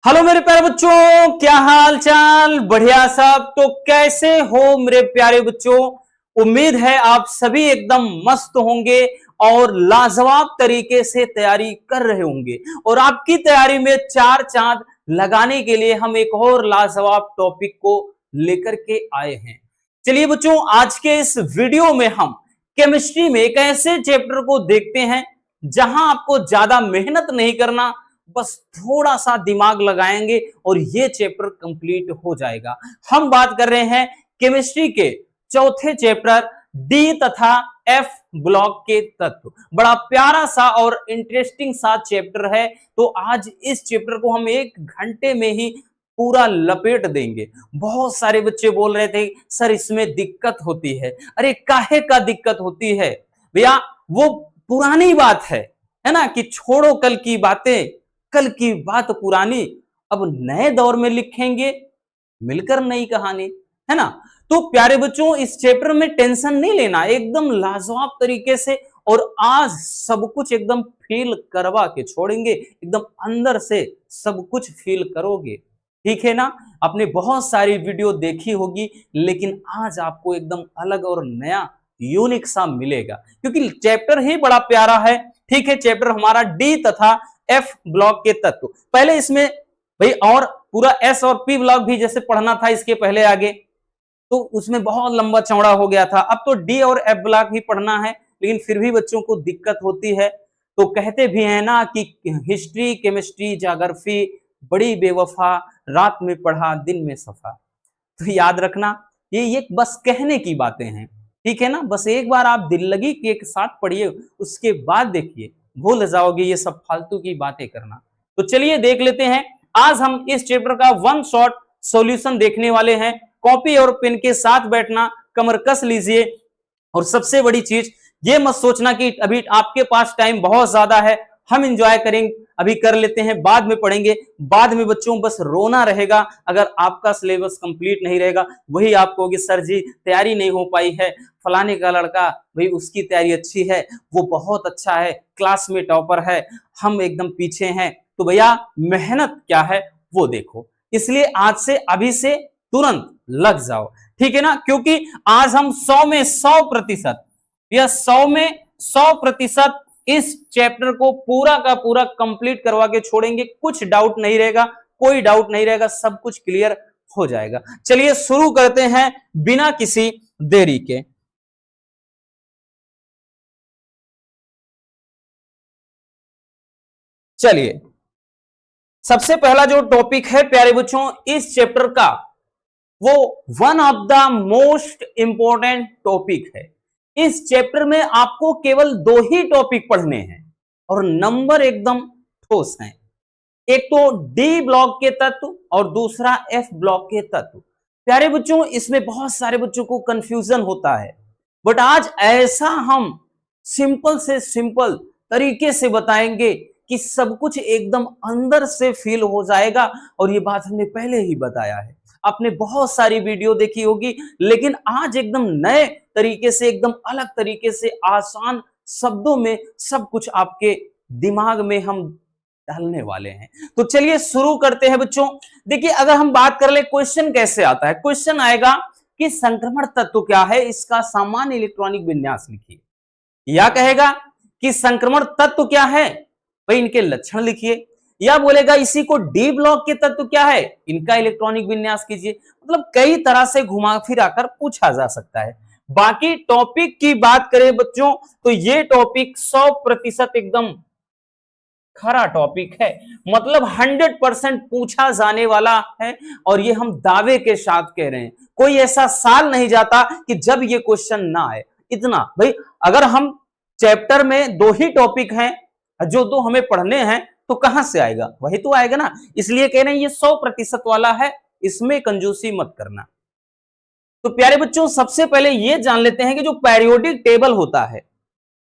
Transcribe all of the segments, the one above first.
Hello मेरे प्यारे बच्चों, क्या हाल चाल? बढ़िया सब। तो कैसे हो मेरे प्यारे बच्चों? उम्मीद है आप सभी एकदम मस्त होंगे और लाजवाब तरीके से तैयारी कर रहे होंगे। और आपकी तैयारी में चार चांद लगाने के लिए हम एक और लाजवाब टॉपिक को लेकर के आए हैं। चलिए बच्चों, आज के इस वीडियो में हम केमिस्ट्री में एक ऐसे चैप्टर को देखते हैं जहां आपको ज्यादा मेहनत नहीं करना, बस थोड़ा सा दिमाग लगाएंगे और ये चैप्टर कंप्लीट हो जाएगा। हम बात कर रहे हैं केमिस्ट्री के चौथे चैप्टर डी तथा एफ ब्लॉक के तत्व। बड़ा प्यारा सा और इंटरेस्टिंग सा चैप्टर है। तो आज इस चैप्टर को हम 1 घंटे में ही पूरा लपेट देंगे। बहुत सारे बच्चे बोल रहे थे सर इसमें दिक्कत होती है। अरे काहे का दिक्कत होती है भैया? वो पुरानी बात है ना, कि छोड़ो कल की बातें, कल की बात पुरानी, अब नए दौर में लिखेंगे मिलकर नई कहानी, है ना। तो प्यारे बच्चों, इस चैप्टर में टेंशन नहीं लेना, एकदम लाजवाब तरीके से। और आज सब कुछ एकदम फील करवा के छोड़ेंगे, एकदम अंदर से सब कुछ फील करोगे, ठीक है ना। आपने बहुत सारी वीडियो देखी होगी, लेकिन आज आपको एकदम अलग और नया यूनिक सा मिलेगा, क्योंकि चैप्टर ही बड़ा प्यारा है। ठीक है, चैप्टर हमारा डी तथा एफ ब्लॉक के तत्व। पहले इसमें भाई और पूरा एस और पी ब्लॉक भी जैसे पढ़ना था इसके पहले आगे, तो उसमें बहुत लंबा चौड़ा हो गया था। अब तो डी और एफ ब्लॉक भी पढ़ना है, लेकिन फिर भी बच्चों को दिक्कत होती है। तो कहते भी हैं ना कि हिस्ट्री केमिस्ट्री ज्योग्राफी बड़ी बेवफा, रात में पढ़ा दिन में सफा। तो याद रखना, ये बस कहने की बातें हैं, ठीक है ना। बस एक बार आप दिल लगी के एक साथ पढ़िए, उसके बाद देखिए भूल जाओगे ये सब फालतू की बातें करना। तो चलिए देख लेते हैं। आज हम इस चैप्टर का वन शॉट सॉल्यूशन देखने वाले हैं। कॉपी और पेन के साथ बैठना, कमर कस लीजिए। और सबसे बड़ी चीज ये मत सोचना कि अभी आपके पास टाइम बहुत ज्यादा है, हम इंजॉय करेंगे, अभी कर लेते हैं बाद में पढ़ेंगे। बाद में बच्चों बस रोना रहेगा अगर आपका सिलेबस कंप्लीट नहीं रहेगा। वही आपको होगी सर जी तैयारी नहीं हो पाई है, फलाने का लड़का भाई उसकी तैयारी अच्छी है, वो बहुत अच्छा है, क्लास में टॉपर है, हम एकदम पीछे हैं। तो भैया मेहनत क्या है वो देखो। इसलिए आज से अभी से तुरंत लग जाओ, ठीक है ना। क्योंकि आज हम 100 में 100% या 100 में 100% इस चैप्टर को पूरा का पूरा कंप्लीट करवा के छोड़ेंगे। कुछ डाउट नहीं रहेगा, कोई डाउट नहीं रहेगा, सब कुछ क्लियर हो जाएगा। चलिए शुरू करते हैं बिना किसी देरी के। चलिए सबसे पहला जो टॉपिक है प्यारे बच्चों इस चैप्टर का, वो one of the most important topic है। इस चैप्टर में आपको केवल 2 ही टॉपिक पढ़ने हैं और नंबर एकदम ठोस हैं। एक तो डी ब्लॉक के तत्व और दूसरा एफ ब्लॉक के तत्व। प्यारे बच्चों इसमें बहुत सारे बच्चों को कंफ्यूजन होता है, बट आज ऐसा हम सिंपल से सिंपल तरीके से बताएंगे कि सब कुछ एकदम अंदर से फील हो जाएगा। और ये बात हमने पहले ही बताया है, आपने बहुत सारी वीडियो देखी होगी, लेकिन आज एकदम नए तरीके से, एकदम अलग तरीके से, आसान शब्दों में सब कुछ आपके दिमाग में हम डालने वाले हैं। तो चलिए शुरू करते हैं बच्चों। देखिए अगर हम बात कर ले क्वेश्चन कैसे आता है, क्वेश्चन आएगा कि संक्रमण तत्व क्या है, इसका सामान्य इलेक्ट्रॉनिक विन्यास लिखिए। या कहेगा कि संक्रमण तत्व क्या है, भाई इनके लक्षण लिखिए। या बोलेगा इसी को डी ब्लॉक के तत्व क्या है, इनका इलेक्ट्रॉनिक विन्यास कीजिए। मतलब कई तरह से घुमा फिरा कर पूछा जा सकता है। बाकी टॉपिक की बात करें बच्चों तो ये टॉपिक 100% एकदम खरा टॉपिक है, मतलब 100% पूछा जाने वाला है। और ये हम दावे के साथ कह रहे हैं, कोई ऐसा साल नहीं जाता कि जब ये क्वेश्चन ना आए। इतना भाई, अगर हम चैप्टर में 2 ही टॉपिक हैं जो 2 हमें पढ़ने हैं तो कहां से आएगा, वही तो आएगा ना। इसलिए कह रहे हैं ये 100% वाला है, इसमें कंजूसी मत करना। तो प्यारे बच्चों सबसे पहले ये जान लेते हैं कि जो पेरियोडिक टेबल होता है,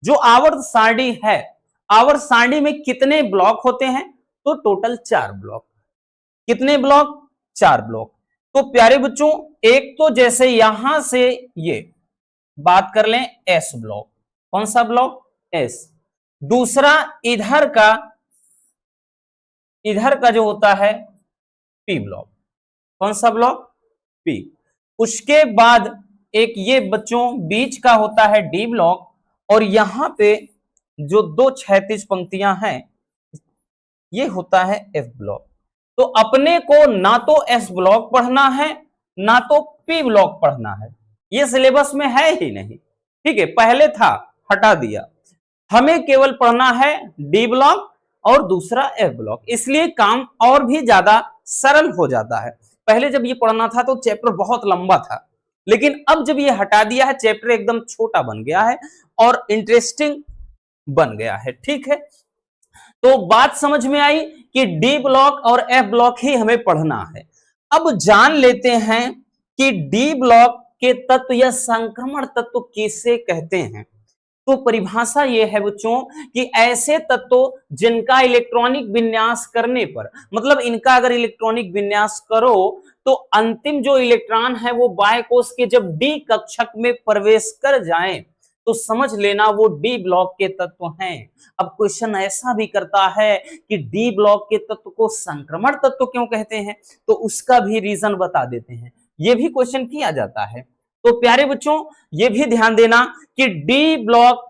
जो आवर्त सारणी है, आवर्त सारणी में कितने ब्लॉक होते हैं, तो टोटल 4 ब्लॉक। कितने ब्लॉक? 4 ब्लॉक। तो प्यारे बच्चों एक तो जैसे यहां से ये बात कर लें एस ब्लॉक, कौन सा ब्लॉक? एस। दूसरा इधर का जो होता है पी ब्लॉक। कौन सा ब्लॉक? पी। उसके बाद एक ये बच्चों बीच का होता है डी ब्लॉक, और यहां पे जो दो क्षैतिज पंक्तियां हैं ये होता है एफ ब्लॉक। तो अपने को ना तो एस ब्लॉक पढ़ना है ना तो पी ब्लॉक पढ़ना है, ये सिलेबस में है ही नहीं। ठीक है, पहले था, हटा दिया। हमें केवल पढ़ना है डी ब्लॉक और दूसरा एफ ब्लॉक, इसलिए काम और भी ज्यादा सरल हो जाता है। पहले जब ये पढ़ना था तो चैप्टर बहुत लंबा था, लेकिन अब जब ये हटा दिया है चैप्टर एकदम छोटा बन गया है और इंटरेस्टिंग बन गया है। ठीक है, तो बात समझ में आई कि डी ब्लॉक और एफ ब्लॉक ही हमें पढ़ना है। अब जान लेते हैं कि डी ब्लॉक के तत्व या संक्रमण तत्व किसे कहते हैं। तो परिभाषा यह है बच्चों कि ऐसे तत्व जिनका इलेक्ट्रॉनिक विन्यास करने पर, मतलब इनका अगर इलेक्ट्रॉनिक विन्यास करो तो अंतिम जो इलेक्ट्रॉन है वो बाह्य कोश के जब डी कक्षक में प्रवेश कर जाएं तो समझ लेना वो डी ब्लॉक के तत्व हैं। अब क्वेश्चन ऐसा भी करता है कि डी ब्लॉक के तत्व को संक्रमण तत्व क्यों कहते हैं, तो उसका भी रीजन बता देते हैं। यह भी क्वेश्चन किया जाता है। तो प्यारे बच्चों ये भी ध्यान देना कि डी ब्लॉक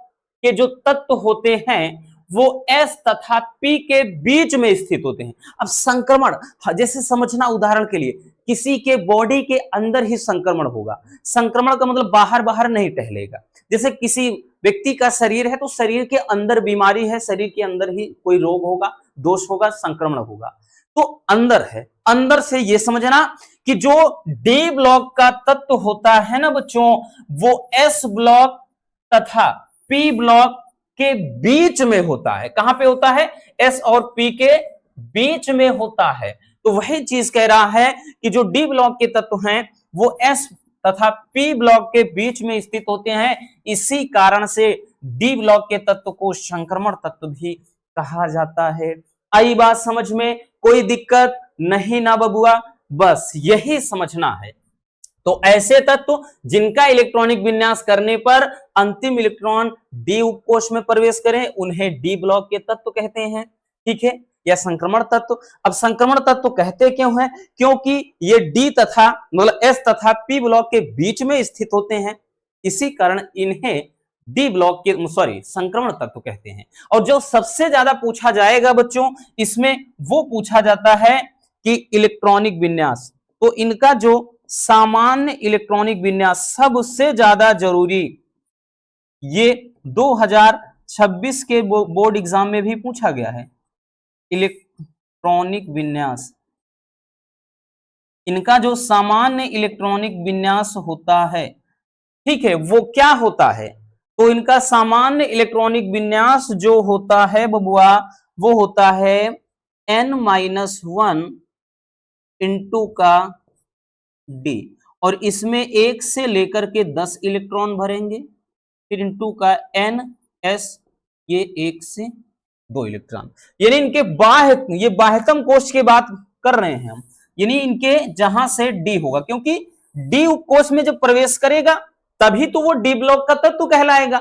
के जो तत्व होते हैं वो एस तथा पी के बीच में स्थित होते हैं। अब संक्रमण जैसे समझना, उदाहरण के लिए किसी के बॉडी के अंदर ही संक्रमण होगा। संक्रमण का मतलब बाहर बाहर नहीं टहलेगा। जैसे किसी व्यक्ति का शरीर है तो शरीर के अंदर बीमारी है, शरीर के अंदर ही कोई रोग होगा, दोष होगा, संक्रमण होगा। तो अंदर है, अंदर से ये समझना कि जो डी ब्लॉक का तत्व होता है ना बच्चों, वो एस ब्लॉक तथा पी ब्लॉक के बीच में होता है। कहां पे होता है? एस और पी के बीच में होता है। तो वही चीज कह रहा है कि जो डी ब्लॉक के तत्व हैं वो एस तथा पी ब्लॉक के बीच में स्थित होते हैं। इसी कारण से डी ब्लॉक के तत्व को संक्रमण तत्व भी कहा जाता है। आई बात समझ में? कोई दिक्कत नहीं ना बबुआ? बस यही समझना है। तो ऐसे तत्व जिनका इलेक्ट्रॉनिक विन्यास करने पर अंतिम इलेक्ट्रॉन डी उपकोष में प्रवेश करें उन्हें डी ब्लॉक के तत्व कहते हैं। ठीक है, या संक्रमण तत्व। अब संक्रमण तत्व कहते क्यों हैं? क्योंकि ये डी तथा मतलब एस तथा पी ब्लॉक के बीच में स्थित होते हैं, इसी कारण इन्हें डी ब्लॉक के संक्रमण तत्व कहते हैं। और जो सबसे ज्यादा पूछा जाएगा बच्चों इसमें वो पूछा जाता है कि इलेक्ट्रॉनिक विन्यास। तो इनका जो सामान्य इलेक्ट्रॉनिक विन्यास सबसे ज्यादा जरूरी, ये 2026 के बोर्ड एग्जाम में भी पूछा गया है। इलेक्ट्रॉनिक विन्यास, इनका जो सामान्य इलेक्ट्रॉनिक विन्यास होता है, ठीक है, वो क्या होता है? तो इनका सामान्य इलेक्ट्रॉनिक विन्यास जो होता है बबुआ वो होता है n-1 इंटू का डी, और इसमें 1 से लेकर के 10 इलेक्ट्रॉन भरेंगे, फिर इंटू का एन एस, ये 1 से 2 इलेक्ट्रॉन। यानी इनके ये बाह्यतम कोश की बात कर रहे हैं हम, यानी इनके जहां से डी होगा, क्योंकि डी उपकोष में जब प्रवेश करेगा तभी तो वो डी ब्लॉक का तत्व कहलाएगा।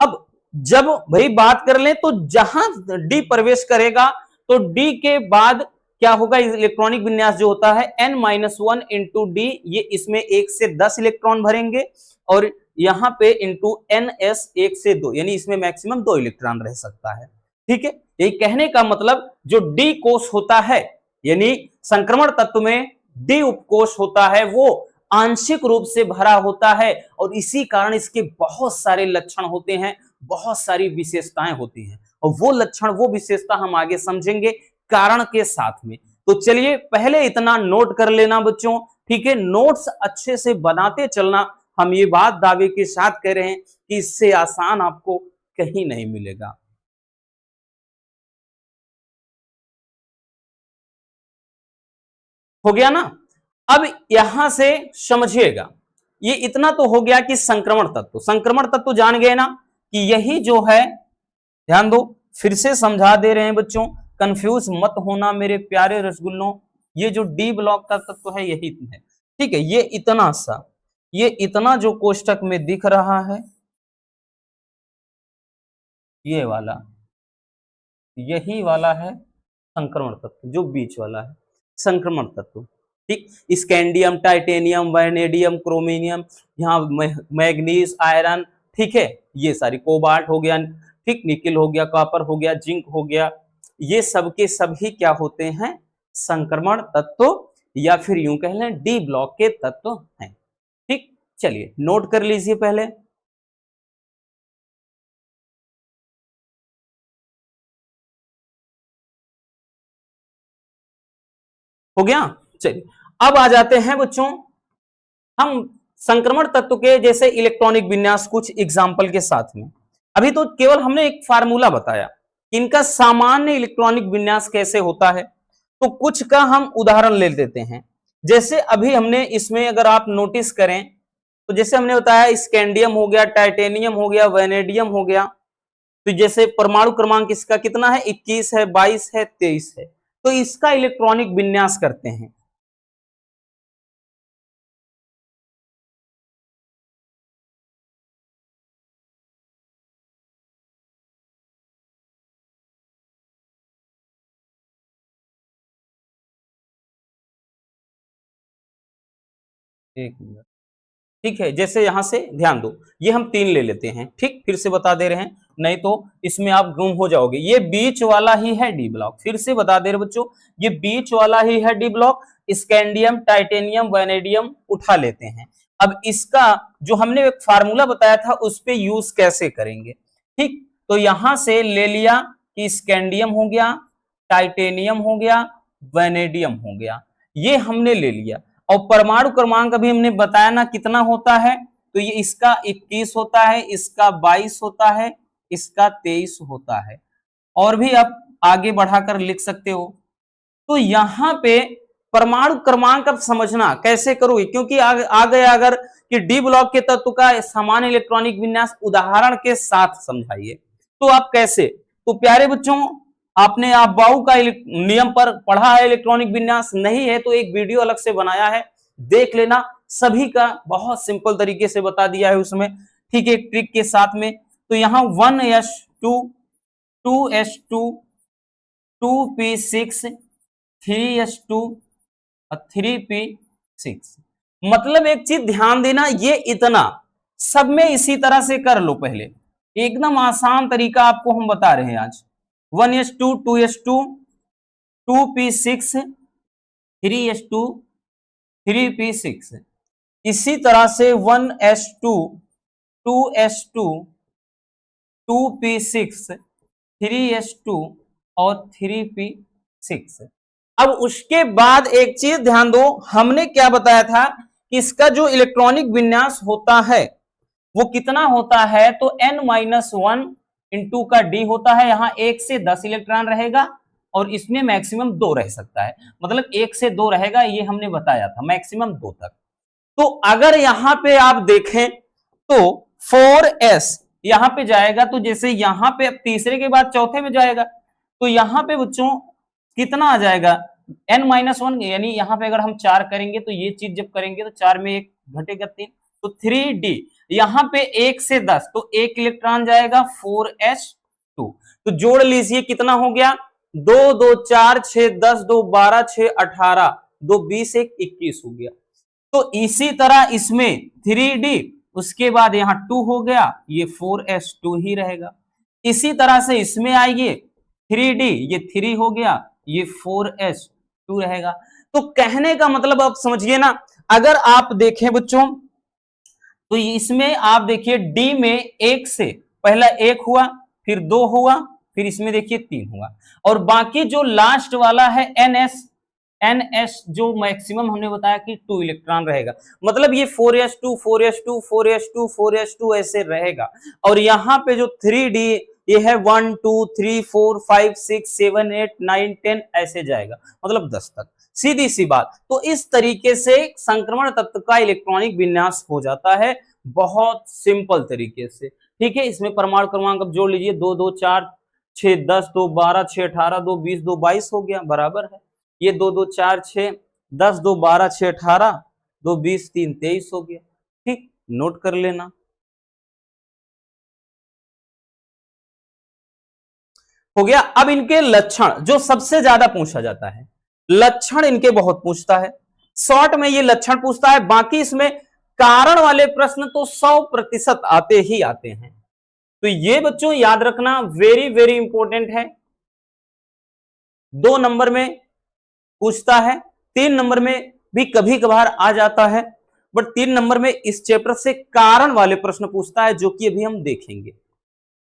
अब जब भाई बात कर लें तो जहां डी प्रवेश करेगा तो डी के बाद क्या होगा? इलेक्ट्रॉनिक विन्यास जो होता है n-1 इंटू डी, ये इसमें 1 से 10 इलेक्ट्रॉन भरेंगे, और यहां पे इंटू ns 1 से 2, यानी इसमें मैक्सिमम 2 इलेक्ट्रॉन रह सकता है। ठीक है, यही कहने का मतलब जो डी कोश होता है यानी संक्रमण तत्व में डी उपकोष होता है वो आंशिक रूप से भरा होता है, और इसी कारण इसके बहुत सारे लक्षण होते हैं, बहुत सारी विशेषताएं होती हैं, और वो लक्षण वो विशेषता हम आगे समझेंगे कारण के साथ में। तो चलिए पहले इतना नोट कर लेना बच्चों, ठीक है, नोट्स अच्छे से बनाते चलना। हम ये बात दावे के साथ कह रहे हैं कि इससे आसान आपको कहीं नहीं मिलेगा। हो गया ना? अब यहां से समझिएगा, ये इतना तो हो गया कि संक्रमण तत्व जान गए ना कि यही जो है, ध्यान दो, फिर से समझा दे रहे हैं बच्चों, कंफ्यूज मत होना मेरे प्यारे रसगुल्लों। ये जो डी ब्लॉक का तत्व है यही है। ठीक है, ये इतना सा, ये इतना जो कोष्टक में दिख रहा है ये वाला, यही वाला है संक्रमण तत्व जो बीच वाला है। संक्रमण तत्व। ठीक, स्कैंडियम, टाइटेनियम, वैनेडियम, क्रोमिनियम, यहाँ मैग्नीज, आयरन, ठीक है, ये सारी, कोबाल्ट हो गया, ठीक, निकिल हो गया, कॉपर हो गया, जिंक हो गया, ये सब के सभी क्या होते हैं, संक्रमण तत्व या फिर यूं कह लें डी ब्लॉक के तत्व हैं। ठीक, चलिए नोट कर लीजिए पहले। हो गया, चलिए अब आ जाते हैं बच्चों हम संक्रमण तत्व के जैसे इलेक्ट्रॉनिक विन्यास कुछ एग्जाम्पल के साथ में। अभी तो केवल हमने एक फार्मूला बताया, इनका सामान्य इलेक्ट्रॉनिक विन्यास कैसे होता है, तो कुछ का हम उदाहरण ले लेते हैं। जैसे अभी हमने इसमें अगर आप नोटिस करें तो जैसे हमने बताया स्कैंडियम हो गया, टाइटेनियम हो गया, वैनेडियम हो गया, तो जैसे परमाणु क्रमांक इसका कितना है, 21 है, 22 है, 23 है, तो इसका इलेक्ट्रॉनिक विन्यास करते हैं। एक मिनट, ठीक है, जैसे यहां से ध्यान दो, ये हम 3 ले लेते हैं, ठीक, फिर से बता दे रहे हैं, नहीं तो इसमें आप गुम हो जाओगे। ये बीच वाला ही है डी ब्लॉक, फिर से बता दे रहे बच्चों, ये बीच वाला ही है D block. Scandium, titanium, vanadium उठा लेते हैं। अब इसका जो हमने एक फार्मूला बताया था उस पे यूज कैसे करेंगे, ठीक, तो यहां से ले लिया कि स्कैंडियम हो गया, टाइटेनियम हो गया, वैनेडियम हो गया, ये हमने ले लिया। और परमाणु क्रमांक अभी हमने बताया ना कितना होता है, तो ये इसका 21 होता है, इसका 22 होता है, इसका 23 होता है। और भी आप आगे बढ़ाकर लिख सकते हो। तो यहां पे परमाणु क्रमांक अब समझना कैसे करोगे, क्योंकि आ गया अगर कि डी ब्लॉक के तत्व का सामान्य इलेक्ट्रॉनिक विन्यास उदाहरण के साथ समझाइए, तो आप कैसे, तो प्यारे बच्चों आपने आप बाउ का नियम पर पढ़ा है, इलेक्ट्रॉनिक विन्यास नहीं है तो एक वीडियो अलग से बनाया है, देख लेना, सभी का बहुत सिंपल तरीके से बता दिया है उसमें, ठीक है, ट्रिक के साथ में। तो यहां 1s2 2s2 2p6 3s2 और 3p6, मतलब एक चीज ध्यान देना, ये इतना सब में इसी तरह से कर लो पहले, एकदम आसान तरीका आपको हम बता रहे हैं आज। 1s2 2s2 2p6 3s2 3p6, इसी तरह से 1s2 2s2 2p6 3s2 और 3p6। अब उसके बाद एक चीज ध्यान दो, हमने क्या बताया था कि इसका जो इलेक्ट्रॉनिक विन्यास होता है वो कितना होता है, तो n-1 इंटू का d होता है। यहां 1 से 10 इलेक्ट्रॉन रहेगा और इसमें मैक्सिमम 2 रह सकता है, मतलब 1 से 2 रहेगा, ये हमने बताया था, मैक्सिमम 2 तक। तो अगर यहां पे आप देखें तो 4s यहां पे जाएगा, तो जैसे यहां पे अब तीसरे के बाद चौथे में जाएगा, तो यहां पे बच्चों कितना आ जाएगा, n-1, यानी यहां पे अगर हम 4 करेंगे तो ये चीज जब करेंगे तो 4 में 1 घटेगा 3, तो 3d, यहां पे 1 से 10 तो 1 इलेक्ट्रॉन जाएगा 4s2, तो जोड़ लीजिए कितना हो गया, 2 2 4 6 10 2 12 6 18 2 20 1 21 हो गया। तो इसी तरह इसमें 3d, उसके बाद यहां 2 हो गया, ये 4s2 ही रहेगा। इसी तरह से इसमें आइए 3d, ये 3 हो गया, ये 4s2 रहेगा। तो कहने का मतलब आप समझिए ना, अगर आप देखें बच्चों तो इसमें आप देखिए डी में 1 से पहला 1 हुआ, फिर 2 हुआ, फिर इसमें देखिए 3 हुआ, और बाकी जो लास्ट वाला है ns जो मैक्सिमम हमने बताया कि 2 इलेक्ट्रॉन रहेगा, मतलब ये 4s2 4s2 4s2 4s2 ऐसे रहेगा। और यहां पे जो 3d ये है 1 2 3 4 5 6 7 8 9 10 ऐसे जाएगा, मतलब 10 तक, सीधी सी बात। तो इस तरीके से संक्रमण तत्व का इलेक्ट्रॉनिक विन्यास हो जाता है, बहुत सिंपल तरीके से, ठीक है। इसमें परमाणु क्रमांक अब जोड़ लीजिए, 2 2 4 6 10 2 12 6 18 2 20 2 22 हो गया, बराबर है। ये 2 2 4 6 10 2 12 6 18 2 20 3 23 हो गया, ठीक, नोट कर लेना। हो गया। अब इनके लक्षण जो सबसे ज्यादा पूछा जाता है, लक्षण इनके बहुत पूछता है, शॉर्ट में ये लक्षण पूछता है, बाकी इसमें कारण वाले प्रश्न तो 100% आते ही आते हैं। तो ये बच्चों याद रखना वेरी वेरी इंपॉर्टेंट है। 2 नंबर में पूछता है, 3 नंबर में भी कभी कभार आ जाता है, बट 3 नंबर में इस चैप्टर से कारण वाले प्रश्न पूछता है, जो कि अभी हम देखेंगे।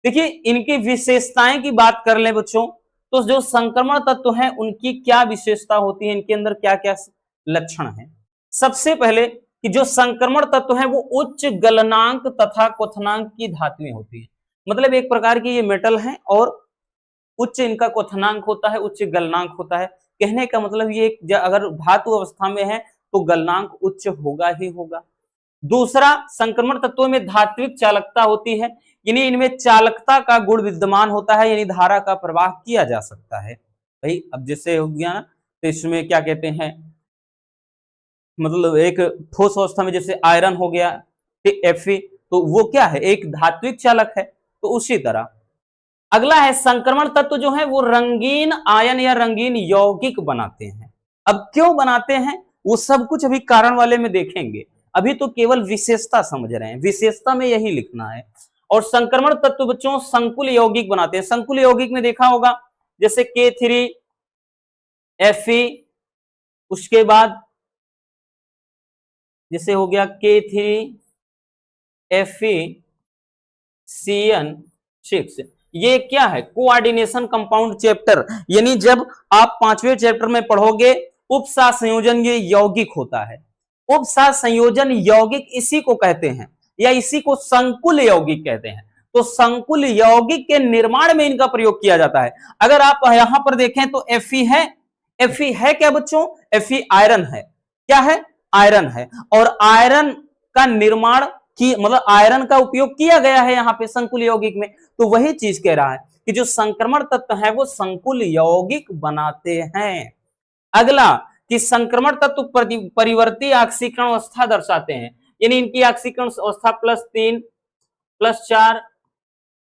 देखिए इनकी विशेषताएं की बात कर ले बच्चों, तो जो संक्रमण तत्व हैं उनकी क्या विशेषता होती है, इनके अंदर क्या क्या लक्षण है। सबसे पहले कि जो संक्रमण तत्व है वो उच्च गलनांक तथा क्वथनांक की धातुएं होती है। मतलब एक प्रकार की ये मेटल है और उच्च इनका क्वथनांक होता है, उच्च गलनांक होता है। कहने का मतलब ये अगर धातु अवस्था में है तो गलनांक उच्च होगा ही होगा। दूसरा, संक्रमण तत्वों में धात्विक चालकता होती है, यानी इनमें चालकता का गुण विद्यमान होता है, यानी धारा का प्रवाह किया जा सकता है। भाई अब जैसे हो गया ना, तो इसमें क्या कहते हैं, मतलब एक ठोस अवस्था में जैसे आयरन हो गया Fe, तो वो क्या है, एक धात्विक चालक है। तो उसी तरह अगला है, संक्रमण तत्व जो है वो रंगीन आयन या रंगीन यौगिक बनाते हैं। अब क्यों बनाते हैं वो सब कुछ अभी कारण वाले में देखेंगे, अभी तो केवल विशेषता समझ रहे हैं, विशेषता में यही लिखना है। और संक्रमण तत्व बच्चों संकुल यौगिक बनाते हैं। संकुल यौगिक में देखा होगा जैसे K3 Fe, उसके बाद जैसे हो गया K3 FeCN6, ये क्या है, कोऑर्डिनेशन कंपाउंड चैप्टर, यानी जब आप 5वें चैप्टर में पढ़ोगे उपसा संयोजन ये यौगिक होता है। उपसा संयोजन यौगिक इसी को कहते हैं, या इसी को संकुल यौगिक कहते हैं। तो संकुल यौगिक के निर्माण में इनका प्रयोग किया जाता है। अगर आप यहां पर देखें तो Fe है क्या बच्चों, Fe आयरन है, क्या है, आयरन है। और आयरन का निर्माण की मतलब आयरन का उपयोग किया गया है यहाँ पे संकुल यौगिक में। तो वही चीज कह रहा है कि जो संक्रमण तत्व है वो संकुल यौगिक बनाते हैं। अगला कि संक्रमण तत्व परिवर्ती ऑक्सीकरण अवस्था दर्शाते हैं, यानी इनकी ऑक्सीकरण अवस्था +3 +4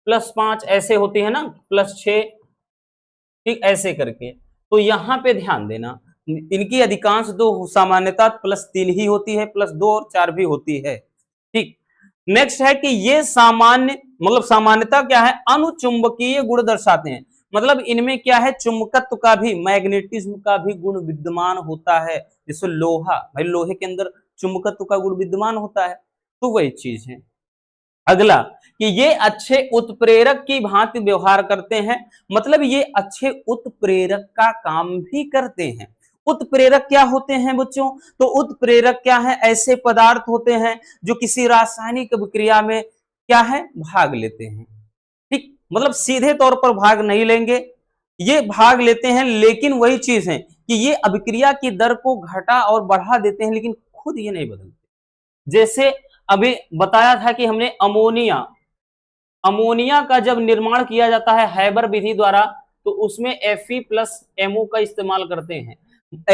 +5 ऐसे होती है ना, +6, ठीक ऐसे करके। तो यहां पे ध्यान देना, इनकी अधिकांश दो सामान्यता +3 ही होती है, +2 और 4 भी होती है। ठीक, नेक्स्ट है कि ये सामान्य मतलब सामान्यता क्या है, अनुचुंबकीय गुण दर्शाते हैं। मतलब इनमें क्या है, चुंबकत्व का भी, मैग्नेटिज्म का भी गुण विद्यमान होता है। जैसे लोहा, भाई लोहे के अंदर चुंबकत्व का गुण विद्यमान होता है, तो वही चीज है। अगला कि ये अच्छे उत्प्रेरक की भांति व्यवहार करते हैं, मतलब ये अच्छे उत्प्रेरक का काम भी करते हैं। उत्प्रेरक क्या होते हैं बच्चों, तो उत्प्रेरक क्या है, ऐसे पदार्थ होते हैं जो किसी रासायनिक अभिक्रिया में क्या है, भाग लेते हैं। ठीक, मतलब सीधे तौर पर भाग नहीं लेंगे, ये भाग लेते हैं, लेकिन वही चीज है कि ये अभिक्रिया की दर को घटा और बढ़ा देते हैं, लेकिन खुद ये नहीं बदलते। जैसे अभी बताया था कि हमने अमोनिया का जब निर्माण किया जाता है हैबर विधि द्वारा, तो उसमें Fe+MO का इस्तेमाल करते हैं।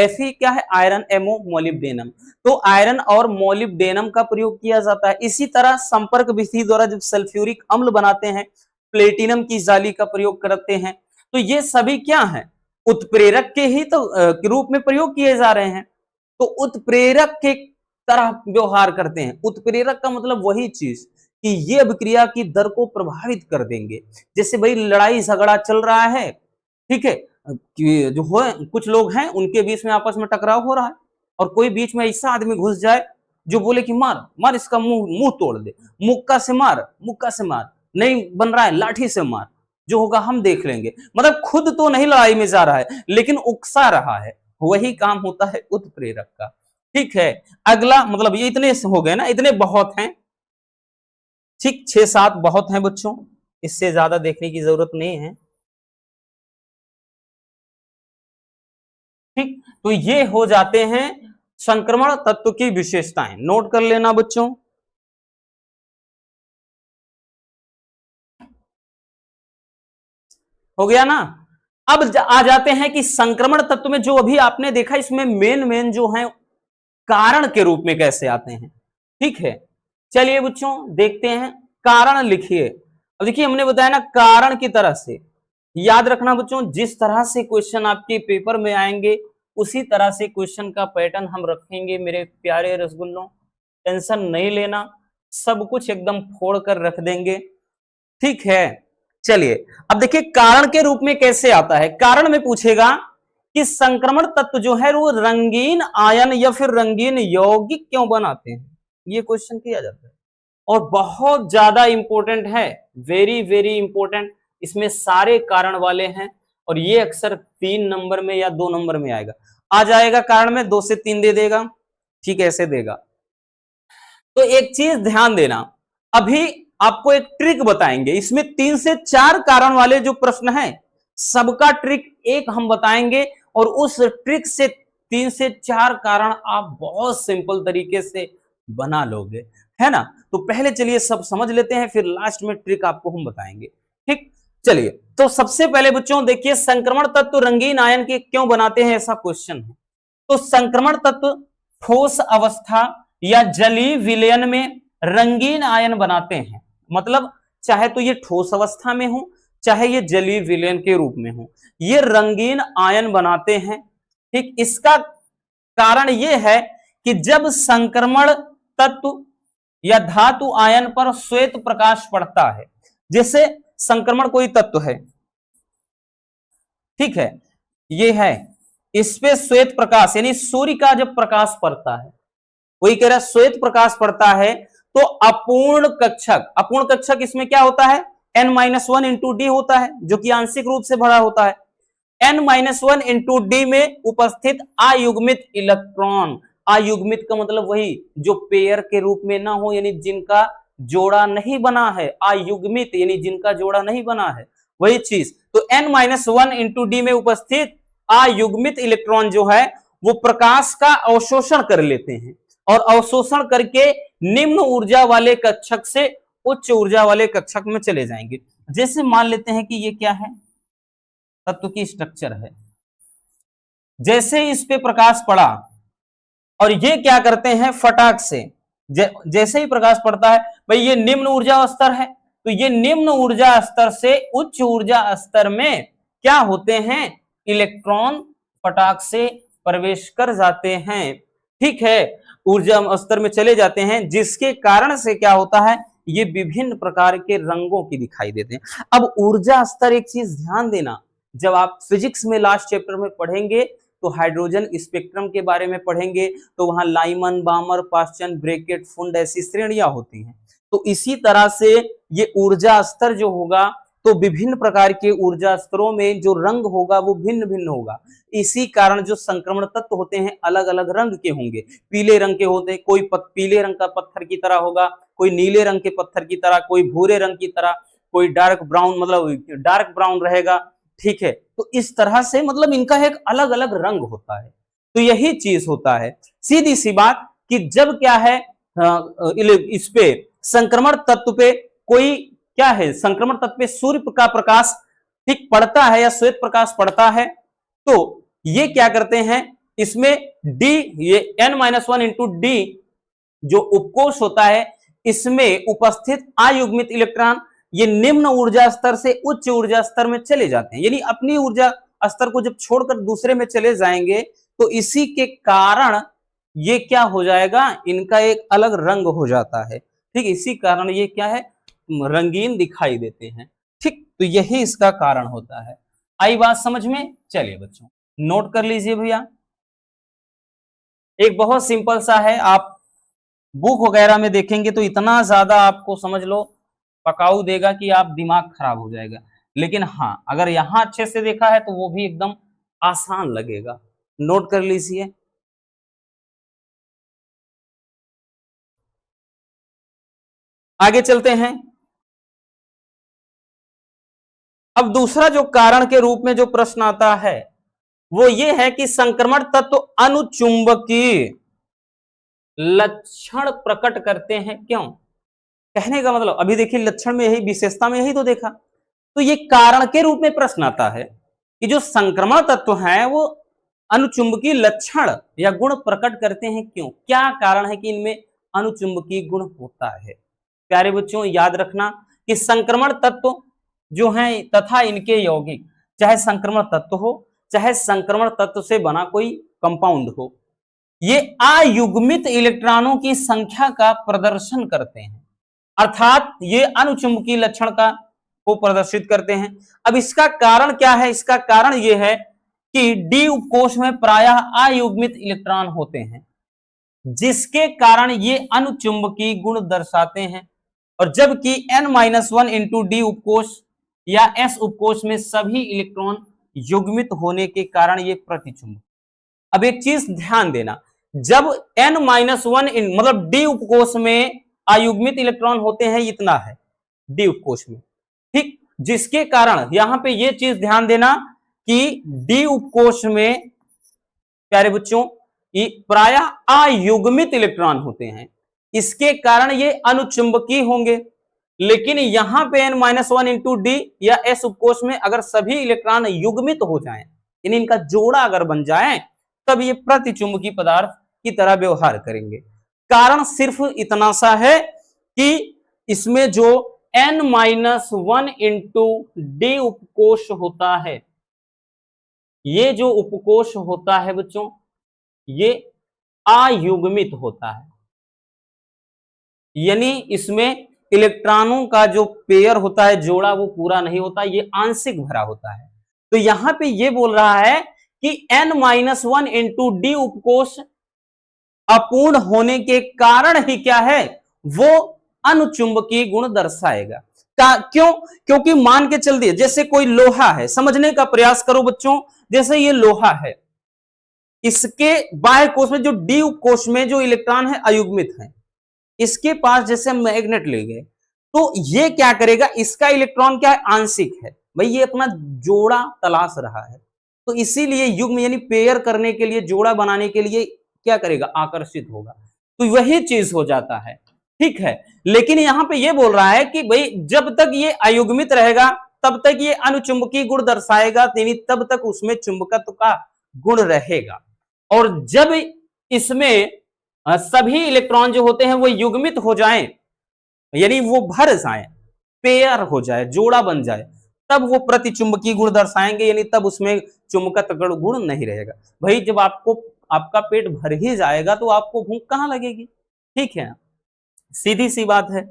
Fe क्या है, आयरन, MO मोलिब्डेनम, तो आयरन और मोलिब्डेनम का प्रयोग किया जाता है। इसी तरह संपर्क विधि द्वारा जब सल्फ्यूरिक अम्ल बनाते हैं, प्लेटिनम की जाली का प्रयोग करते हैं। तो ये सभी क्या है, उत्प्रेरक के ही तो रूप में प्रयोग किए जा रहे हैं। तो उत्प्रेरक के तरह व्यवहार करते हैं। उत्प्रेरक का मतलब वही चीज कि ये अभिक्रिया की दर को प्रभावित कर देंगे। जैसे भाई लड़ाई झगड़ा चल रहा है, ठीक है, कि जो हो कुछ लोग हैं उनके बीच में आपस में टकराव हो रहा है, और कोई बीच में ऐसा आदमी घुस जाए जो बोले कि मार मार इसका मुंह तोड़ दे, मुक्का से मार, मुक्का से मार, नहीं बन रहा है लाठी से मार, जो होगा हम देख लेंगे। मतलब खुद तो नहीं लड़ाई में जा रहा है, लेकिन उकसा रहा है, वही काम होता है उत्प्रेरक का। ठीक है, अगला मतलब ये इतने हो गए ना, इतने बहुत हैं, ठीक 6-7 बहुत हैं बच्चों, इससे ज्यादा देखने की जरूरत नहीं है। ठीक, तो ये हो जाते हैं संक्रमण तत्व की विशेषताएं, नोट कर लेना बच्चों। हो गया ना। अब आ जाते हैं कि संक्रमण तत्व में जो अभी आपने देखा, इसमें मेन जो है कारण के रूप में कैसे आते हैं। ठीक है, चलिए बच्चों देखते हैं, कारण लिखिए। अब देखिए हमने बताया ना कारण की तरह से, याद रखना बच्चों जिस तरह से क्वेश्चन आपके पेपर में आएंगे उसी तरह से क्वेश्चन का पैटर्न हम रखेंगे मेरे प्यारे रसगुल्लों, टेंशन नहीं लेना, सब कुछ एकदम फोड़ कर रख देंगे, ठीक है। चलिए अब देखिए कारण के रूप में कैसे आता है। कारण में पूछेगा कि संक्रमण तत्व जो है वो रंगीन आयन या फिर रंगीन यौगिक क्यों बनाते हैं, ये क्वेश्चन किया जाता है और बहुत ज्यादा इंपॉर्टेंट है, वेरी वेरी इंपॉर्टेंट। इसमें सारे कारण वाले हैं और ये अक्सर 3 नंबर में या 2 नंबर में आएगा, आ जाएगा कारण में 2 से 3 दे देगा, ठीक ऐसे देगा। तो एक चीज ध्यान देना, अभी आपको एक ट्रिक बताएंगे, इसमें 3 से 4 कारण वाले जो प्रश्न हैं सबका ट्रिक एक हम बताएंगे और उस ट्रिक से 3 से 4 कारण आप बहुत सिंपल तरीके से बना लोगे, है ना। तो पहले चलिए सब समझ लेते हैं, फिर लास्ट में ट्रिक आपको हम बताएंगे, ठीक। चलिए तो सबसे पहले बच्चों देखिए संक्रमण तत्व रंगीन आयन के क्यों बनाते हैं, ऐसा क्वेश्चन है। तो संक्रमण तत्व ठोस अवस्था या जलीय विलयन में रंगीन आयन बनाते हैं, मतलब चाहे तो ये ठोस अवस्था में हो चाहे ये जलीय विलयन के रूप में हो, ये रंगीन आयन बनाते हैं, ठीक। इसका कारण ये है कि जब संक्रमण तत्व या धातु आयन पर श्वेत प्रकाश पड़ता है, जैसे संक्रमण कोई तत्व है, ठीक है, ये है, इस पे श्वेत प्रकाश यानी सूर्य का जब प्रकाश पड़ता है, वही कह रहा है श्वेत प्रकाश पड़ता है तो अपूर्ण कक्षक, अपूर्ण कक्षक इसमें क्या होता है n-1 इंटू डी होता है जो कि आंशिक रूप से भरा होता है। n-1 इंटू डी में उपस्थित अयुग्मित इलेक्ट्रॉन, अयुग्मित का मतलब वही जो पेयर के रूप में ना हो यानी जिनका जोड़ा नहीं बना है, अयुग्मित यानी जिनका जोड़ा नहीं बना है, वही चीज। तो n-1 इंटू डी में उपस्थित अयुग्मित इलेक्ट्रॉन जो है वो प्रकाश का अवशोषण कर लेते हैं और अवशोषण करके निम्न ऊर्जा वाले कक्षक से उच्च ऊर्जा वाले कक्षक में चले जाएंगे। जैसे मान लेते हैं कि ये क्या है, तत्व की स्ट्रक्चर है, जैसे इस पे प्रकाश पड़ा और ये क्या करते हैं फटाक से, जैसे ही प्रकाश पड़ता है, भाई ये निम्न ऊर्जा स्तर है, तो ये निम्न ऊर्जा स्तर से उच्च ऊर्जा स्तर में क्या होते हैं, इलेक्ट्रॉन फटाक से प्रवेश कर जाते हैं, ठीक है, ऊर्जा स्तर में चले जाते हैं, जिसके कारण से क्या होता है, ये विभिन्न प्रकार के रंगों की दिखाई देते हैं। अब ऊर्जा स्तर, एक चीज ध्यान देना, जब आप फिजिक्स में लास्ट चैप्टर में पढ़ेंगे तो हाइड्रोजन स्पेक्ट्रम के बारे में पढ़ेंगे, तो वहां लाइमन, बामर, पास्चन, ब्रेकेट, फुंड ऐसी श्रेणियां होती हैं। तो इसी तरह से ये ऊर्जा स्तर जो होगा तो विभिन्न प्रकार के ऊर्जा स्तरों में जो रंग होगा वो भिन्न भिन्न होगा। इसी कारण जो संक्रमण तत्व होते हैं अलग अलग रंग के होंगे, पीले रंग के होते हैं, कोई पीले रंग का पत्थर की तरह होगा, कोई नीले रंग के पत्थर की तरह, कोई भूरे रंग की तरह, कोई डार्क ब्राउन मतलब डार्क ब्राउन रहेगा, ठीक है। तो इस तरह से मतलब इनका एक अलग अलग रंग होता है। तो यही चीज होता है, सीधी सी बात कि जब क्या है इस पे संक्रमण तत्व पे कोई क्या है, संक्रमण तत्व पे सूर्य का प्रकाश ठीक पड़ता है या श्वेत प्रकाश पड़ता है, तो ये क्या करते हैं, इसमें डी, ये n-1 इंटू डी जो उपकोष होता है, इसमें उपस्थित अयुग्मित इलेक्ट्रॉन ये निम्न ऊर्जा स्तर से उच्च ऊर्जा स्तर में चले जाते हैं, यानी अपनी ऊर्जा स्तर को जब छोड़कर दूसरे में चले जाएंगे तो इसी के कारण ये क्या हो जाएगा, इनका एक अलग रंग हो जाता है, ठीक। इसी कारण ये क्या है, रंगीन दिखाई देते हैं, ठीक। तो यही इसका कारण होता है। आई बात समझ में? चलिए बच्चों नोट कर लीजिए भैया, एक बहुत सिंपल सा है, आप बुक वगैरह में देखेंगे तो इतना ज्यादा आपको समझ लो पकाऊ देगा कि आप दिमाग खराब हो जाएगा, लेकिन हाँ अगर यहां अच्छे से देखा है तो वो भी एकदम आसान लगेगा। नोट कर लीजिए, आगे चलते हैं। अब दूसरा जो कारण के रूप में जो प्रश्न आता है वो ये है कि संक्रमण तत्व अनुचुंबकीय लक्षण प्रकट करते हैं, क्यों? कहने का मतलब अभी देखिए लक्षण में यही, विशेषता में यही तो देखा, तो ये कारण के रूप में प्रश्न आता है कि जो संक्रमण तत्व है वो अनुचुंबकीय लक्षण या गुण प्रकट करते हैं, क्यों? क्या कारण है कि इनमें अनुचुंबकीय गुण होता है? प्यारे बच्चों याद रखना कि संक्रमण तत्व जो हैं तथा इनके यौगिक, चाहे संक्रमण तत्व हो चाहे संक्रमण तत्व से बना कोई कंपाउंड हो, ये अयुग्मित इलेक्ट्रॉनों की संख्या का प्रदर्शन करते हैं, अर्थात ये अनुचुंबकीय लक्षण का को प्रदर्शित करते हैं। अब इसका कारण क्या है? इसका कारण यह है कि डी उपकोष में प्रायः अयुग्मित इलेक्ट्रॉन होते हैं, जिसके कारण ये अनुचुंबकीय गुण दर्शाते हैं, और जबकि n-1 इंटू डी उपकोष या s उपकोष में सभी इलेक्ट्रॉन युग्मित होने के कारण ये प्रतिचुंबक। अब एक चीज ध्यान देना, जब n-1 मतलब डी उपकोष में अयुग्मित इलेक्ट्रॉन होते हैं, इतना है डी उपकोष में, ठीक, जिसके कारण यहां पे ये चीज ध्यान देना कि डी उपकोष में प्यारे बच्चों ये प्रायः अयुग्मित इलेक्ट्रॉन होते हैं, इसके कारण ये अनुचुंबकीय होंगे। लेकिन यहां पे n-1 इंटू डी या s उपकोष में अगर सभी इलेक्ट्रॉन युग्मित हो जाएं, यानी इनका जोड़ा अगर बन जाए, तब ये प्रतिचुंबकीय पदार्थ की तरह व्यवहार करेंगे। कारण सिर्फ इतना सा है कि इसमें जो n-1 इंटू डी उपकोष होता है, ये जो उपकोष होता है बच्चों, ये अयुग्मित होता है, यानी इसमें इलेक्ट्रॉनों का जो पेयर होता है, जोड़ा, वो पूरा नहीं होता, ये आंशिक भरा होता है। तो यहां पे ये बोल रहा है कि n-1 इंटू डी उपकोष अपूर्ण होने के कारण ही क्या है, वो अनुचुंबकीय गुण दर्शाएगा। क्यों? क्योंकि मान के चल दिए, जैसे कोई लोहा है, समझने का प्रयास करो बच्चों, जैसे ये लोहा है, इसके बाह्य कोश में जो डी उपकोष में जो इलेक्ट्रॉन है अयुग्मित है, इसके पास जैसे हम मैग्नेट ले गए, तो ये क्या करेगा, इसका इलेक्ट्रॉन क्या है, आंशिक है, भाई ये अपना जोड़ा तलाश रहा है, तो इसीलिए युग्म यानी पेयर करने के लिए, जोड़ा बनाने के लिए क्या करेगा, आकर्षित होगा, तो वही चीज हो जाता है, ठीक है। लेकिन यहां पे ये बोल रहा है कि भाई जब तक ये अयुग्मित रहेगा तब तक ये अनुचुंबकीय गुण दर्शाएगा, यानी तब तक उसमें चुंबकत्व का गुण रहेगा, और जब इसमें सभी इलेक्ट्रॉन जो होते हैं वो युग्मित हो जाएं, यानी वो भर जाएं, पेयर हो जाए, जोड़ा बन जाए, तब वो प्रतिचुंबकीय गुण दर्शाएंगे, यानी तब उसमें चुंबकत्व गुण नहीं रहेगा। भाई जब आपका पेट भर ही जाएगा तो आपको भूख कहां लगेगी, ठीक है, सीधी सी बात है।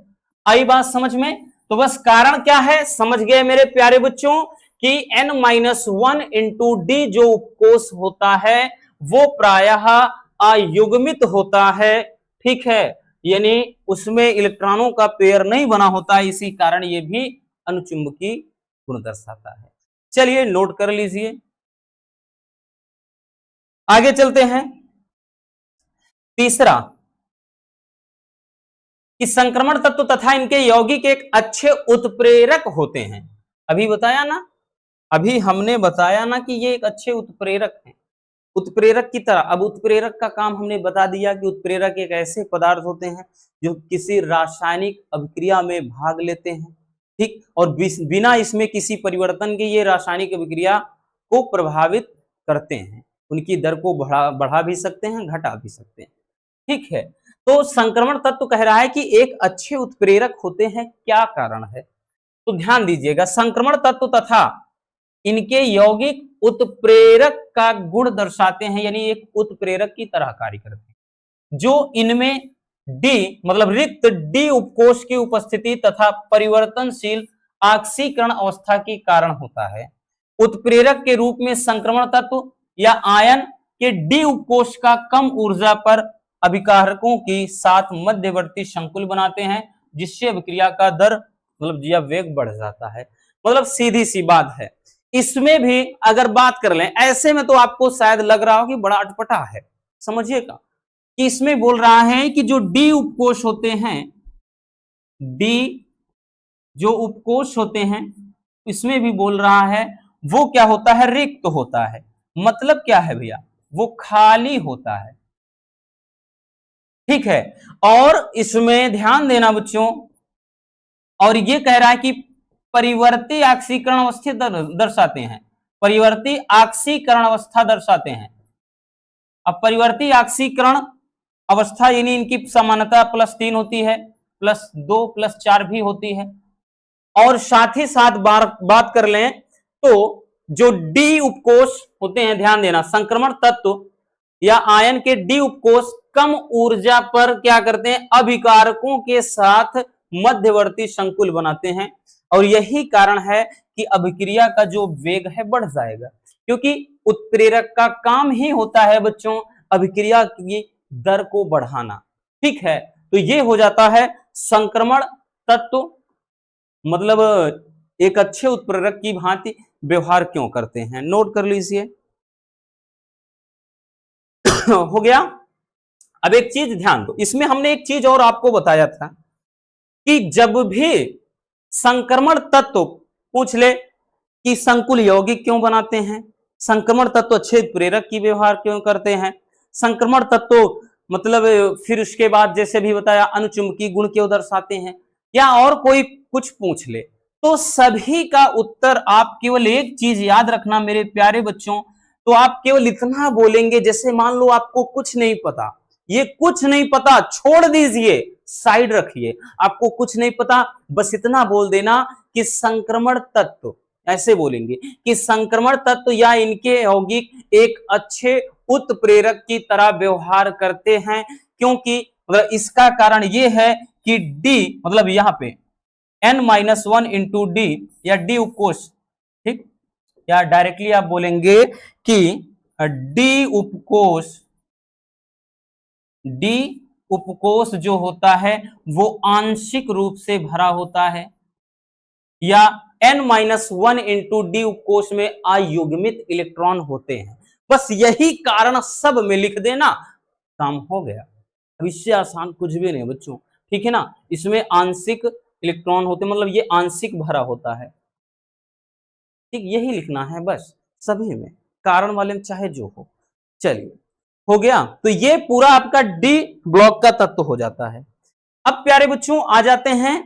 आई बात समझ में? तो बस कारण क्या है, समझ गए मेरे प्यारे बच्चों कि n-1 इंटू डी जो उपकोष होता है वो प्रायः अयुग्मित होता है, ठीक है, यानी उसमें इलेक्ट्रॉनों का पेयर नहीं बना होता, इसी कारण ये भी अनुचुंबकीय गुण दर्शाता है। चलिए नोट कर लीजिए, आगे चलते हैं। तीसरा कि संक्रमण तत्व तथा इनके यौगिक एक अच्छे उत्प्रेरक होते हैं। अभी बताया ना, अभी हमने बताया ना कि ये एक अच्छे उत्प्रेरक हैं, उत्प्रेरक की तरह। अब उत्प्रेरक का काम हमने बता दिया कि उत्प्रेरक एक ऐसे पदार्थ होते हैं जो किसी रासायनिक अभिक्रिया में भाग लेते हैं, ठीक, और बिना इसमें किसी परिवर्तन के ये रासायनिक अभिक्रिया को प्रभावित करते हैं, उनकी दर को बढ़ा भी सकते हैं, घटा भी सकते हैं, ठीक है। तो संक्रमण तत्व कह रहा है कि एक अच्छे उत्प्रेरक होते हैं, क्या कारण है, तो ध्यान दीजिएगा, संक्रमण तत्व तथा इनके यौगिक उत्प्रेरक का गुण दर्शाते हैं, यानी एक उत्प्रेरक की तरह कार्य करते हैं, जो इनमें डी मतलब रिक्त डी उपकोष की उपस्थिति तथा परिवर्तनशील ऑक्सीकरण अवस्था के कारण होता है। उत्प्रेरक के रूप में संक्रमण तत्व या आयन के डी उपकोष का कम ऊर्जा पर अभिकारकों के साथ मध्यवर्ती संकुल बनाते हैं, जिससे अभिक्रिया का दर मतलब या वेग बढ़ जाता है। मतलब सीधी सी बात है, इसमें भी अगर बात कर लें, ऐसे में तो आपको शायद लग रहा हो कि बड़ा अटपटा है, समझिएगा कि इसमें बोल रहा है कि जो डी उपकोष होते हैं, डी जो उपकोष होते हैं, इसमें भी बोल रहा है वो क्या होता है, रिक्त होता है। मतलब क्या है भैया, वो खाली होता है, ठीक है। और इसमें ध्यान देना बच्चों, और ये कह रहा है कि परिवर्ती ऑक्सीकरण अवस्था दर्शाते हैं, परिवर्ती ऑक्सीकरण अवस्था दर्शाते हैं। अब परिवर्ती ऑक्सीकरण अवस्था यानी इनकी समानता +3 होती है, +2 +4 भी होती है। और साथ ही साथ बात कर लें तो जो डी उपकोष होते हैं, ध्यान देना, संक्रमण तत्व या आयन के डी उपकोष कम ऊर्जा पर क्या करते हैं, अभिकारकों के साथ मध्यवर्ती संकुल बनाते हैं, और यही कारण है कि अभिक्रिया का जो वेग है बढ़ जाएगा, क्योंकि उत्प्रेरक का काम ही होता है बच्चों अभिक्रिया की दर को बढ़ाना। ठीक है, तो ये हो जाता है संक्रमण तत्व, मतलब एक अच्छे उत्प्रेरक की भांति व्यवहार क्यों करते हैं, नोट कर लीजिए। हो गया। अब एक चीज ध्यान दो, इसमें हमने एक चीज और आपको बताया था कि जब भी संक्रमण तत्व पूछ ले कि संकुल यौगिक क्यों बनाते हैं, संक्रमण तत्व अच्छे प्रेरक की व्यवहार क्यों करते हैं, संक्रमण तत्व मतलब फिर उसके बाद जैसे भी बताया अनुचुंबकीय गुण क्यों दर्शाते हैं, या और कोई कुछ पूछ ले, तो सभी का उत्तर आप केवल एक चीज याद रखना मेरे प्यारे बच्चों, तो आप केवल इतना बोलेंगे, जैसे मान लो आपको कुछ नहीं पता, ये कुछ नहीं पता छोड़ दीजिए, साइड रखिए, आपको कुछ नहीं पता, बस इतना बोल देना कि संक्रमण तत्व, ऐसे बोलेंगे कि संक्रमण तत्व या इनके यौगिक एक अच्छे उत्प्रेरक की तरह व्यवहार करते हैं, क्योंकि मतलब इसका कारण यह है कि डी मतलब यहां पे n-1 इंटू डी या डी उपकोष, ठीक, या डायरेक्टली आप बोलेंगे कि डी उपकोष जो होता है वो आंशिक रूप से भरा होता है, या n-1 इंटू डी उपकोष में अयुग्मित इलेक्ट्रॉन होते हैं। बस यही कारण सब में लिख देना, काम हो गया। अब इससे आसान कुछ भी नहीं बच्चों, ठीक है ना। इसमें आंशिक इलेक्ट्रॉन होते मतलब ये आंशिक भरा होता है, ठीक, यही लिखना है बस सभी में, कारण वाले में चाहे जो हो। चलिए हो गया, तो ये पूरा आपका डी ब्लॉक का तत्व हो जाता है। अब प्यारे बच्चों आ जाते हैं,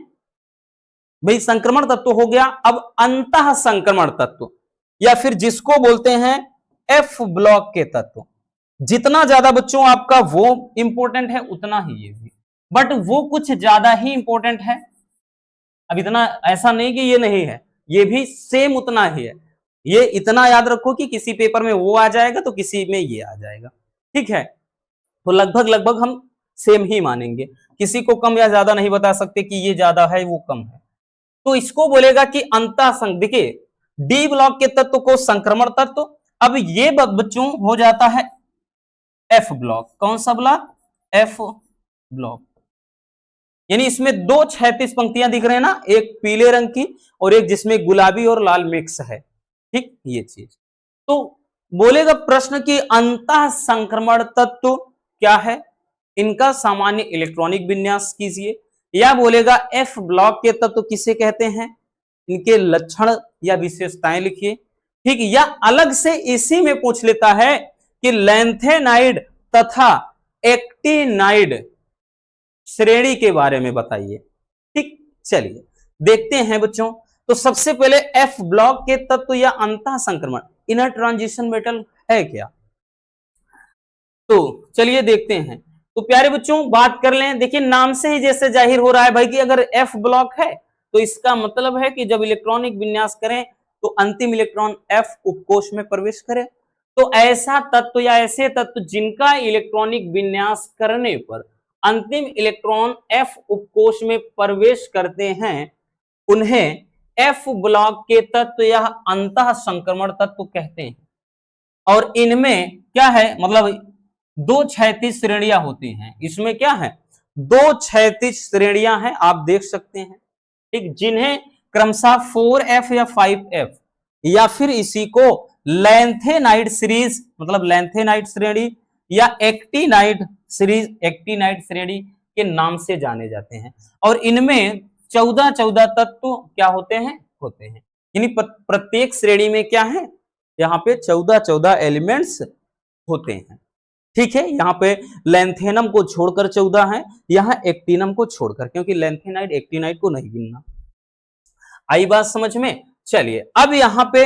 भाई संक्रमण तत्व हो गया, अब अंतः संक्रमण तत्व या फिर जिसको बोलते हैं एफ ब्लॉक के तत्व। जितना ज्यादा बच्चों आपका वो इंपॉर्टेंट है उतना ही ये भी, बट वो कुछ ज्यादा ही इंपॉर्टेंट है। अब इतना ऐसा नहीं कि ये नहीं है, ये भी सेम उतना ही है। ये इतना याद रखो कि किसी पेपर में वो आ जाएगा तो किसी में ये आ जाएगा, ठीक है। तो लगभग लगभग हम सेम ही मानेंगे, किसी को कम या ज्यादा नहीं बता सकते कि ये ज्यादा है वो कम है। तो इसको बोलेगा कि अंतः, देखिए डी ब्लॉक के तत्व को संक्रमण तत्व। अब ये बच्चों हो जाता है एफ ब्लॉक। कौन सा ब्लॉक? F block. यानी इसमें दो 36 पंक्तियां दिख रहे हैं ना, एक पीले रंग की और एक जिसमें गुलाबी और लाल मिक्स है, ठीक, ये चीज। तो बोलेगा प्रश्न कि अंतः संक्रमण तत्व क्या है, इनका सामान्य इलेक्ट्रॉनिक विन्यास कीजिए, या बोलेगा एफ ब्लॉक के तत्व किसे कहते हैं, इनके लक्षण या विशेषताएं लिखिए, ठीक। या अलग से इसी में पूछ लेता है कि लैंथेनाइड तथा एक्टिनाइड श्रेणी के बारे में बताइए, ठीक। चलिए देखते हैं बच्चों, तो सबसे पहले एफ ब्लॉक के तत्व या अंतः संक्रमण इनर ट्रांजिशन मेटल है क्या, तो चलिए देखते हैं। तो प्यारे बच्चों बात कर लें, देखिए नाम से ही जैसे जाहिर हो रहा है भाई कि अगर एफ ब्लॉक है तो इसका मतलब है कि जब इलेक्ट्रॉनिक विन्यास करें तो अंतिम इलेक्ट्रॉन एफ उपकोष में प्रवेश करे। तो ऐसा तत्व या ऐसे तत्व जिनका इलेक्ट्रॉनिक विन्यास करने पर अंतिम इलेक्ट्रॉन एफ उपकोष में प्रवेश करते हैं उन्हें एफ ब्लॉक के तत्व या अंतः संक्रमण तत्व कहते हैं। और इनमें क्या है, मतलब दो क्षैतिज श्रेणियां होती हैं, इसमें क्या है, दो क्षैतिज श्रेणियां हैं, आप देख सकते हैं, ठीक, जिन्हें क्रमशः 4F या 5F या फिर इसी को लैंथेनाइड सीरीज मतलब लैंथेनाइड श्रेणी या एक्टिनाइड सीरीज एक्टिनाइड श्रेणी के नाम से जाने जाते हैं। और इनमें 14 तत्व क्या होते हैं, यानी प्रत्येक श्रेणी में क्या है, यहाँ पे 14 एलिमेंट्स होते हैं, ठीक है। यहाँ पे लैंथेनम को छोड़कर 14 है, यहाँ एक्टिनम को छोड़कर, क्योंकि लैंथेनाइड एक्टिनाइड को नहीं गिनना। आई बात समझ में? चलिए अब यहाँ पे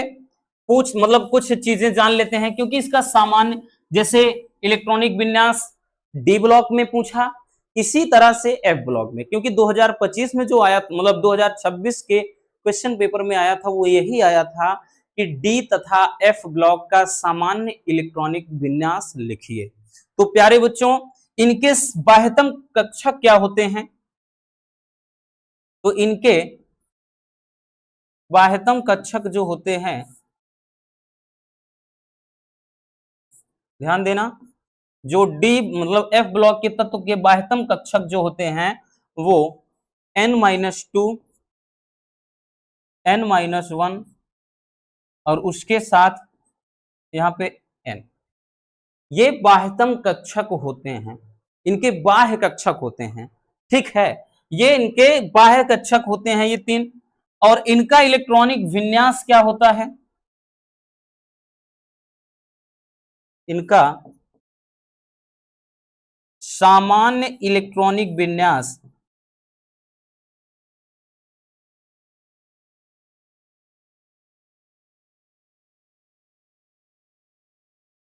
मतलब कुछ चीजें जान लेते हैं, क्योंकि इसका सामान्य जैसे इलेक्ट्रॉनिक विन्यास डी ब्लॉक में पूछा, इसी तरह से एफ ब्लॉक में, क्योंकि 2025 में जो आया मतलब 2026 के क्वेश्चन पेपर में आया था वो यही आया था कि डी तथा एफ ब्लॉक का सामान्य इलेक्ट्रॉनिक विन्यास लिखिए। तो प्यारे बच्चों इनके बाह्यतम कक्षक क्या होते हैं? तो इनके बाह्यतम कक्षक जो होते हैं, ध्यान देना, जो डी मतलब एफ ब्लॉक के तत्व के बाह्यतम कक्षक जो होते हैं वो n-2, n-1 और उसके साथ यहां पे n, ये बाह्यतम कक्षक होते हैं, इनके बाह्य कक्षक होते हैं। ठीक है, ये इनके बाह्य कक्षक होते हैं ये तीन। और इनका इलेक्ट्रॉनिक विन्यास क्या होता है? इनका सामान्य इलेक्ट्रॉनिक विन्यास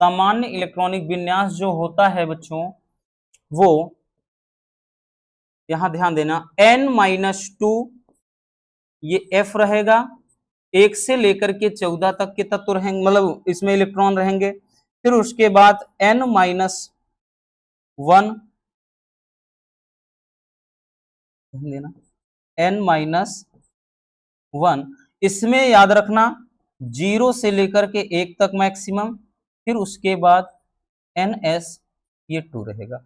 सामान्य इलेक्ट्रॉनिक विन्यास जो होता है बच्चों वो यहां ध्यान देना, n-2 ये f रहेगा, 1 से लेकर के 14 तक के तत्व रहेंगे, मतलब इसमें इलेक्ट्रॉन रहेंगे। फिर उसके बाद n-1, ध्यान देना, n-1, इसमें याद रखना 0 से लेकर के 1 तक मैक्सिमम, फिर उसके बाद ns ये 2 रहेगा।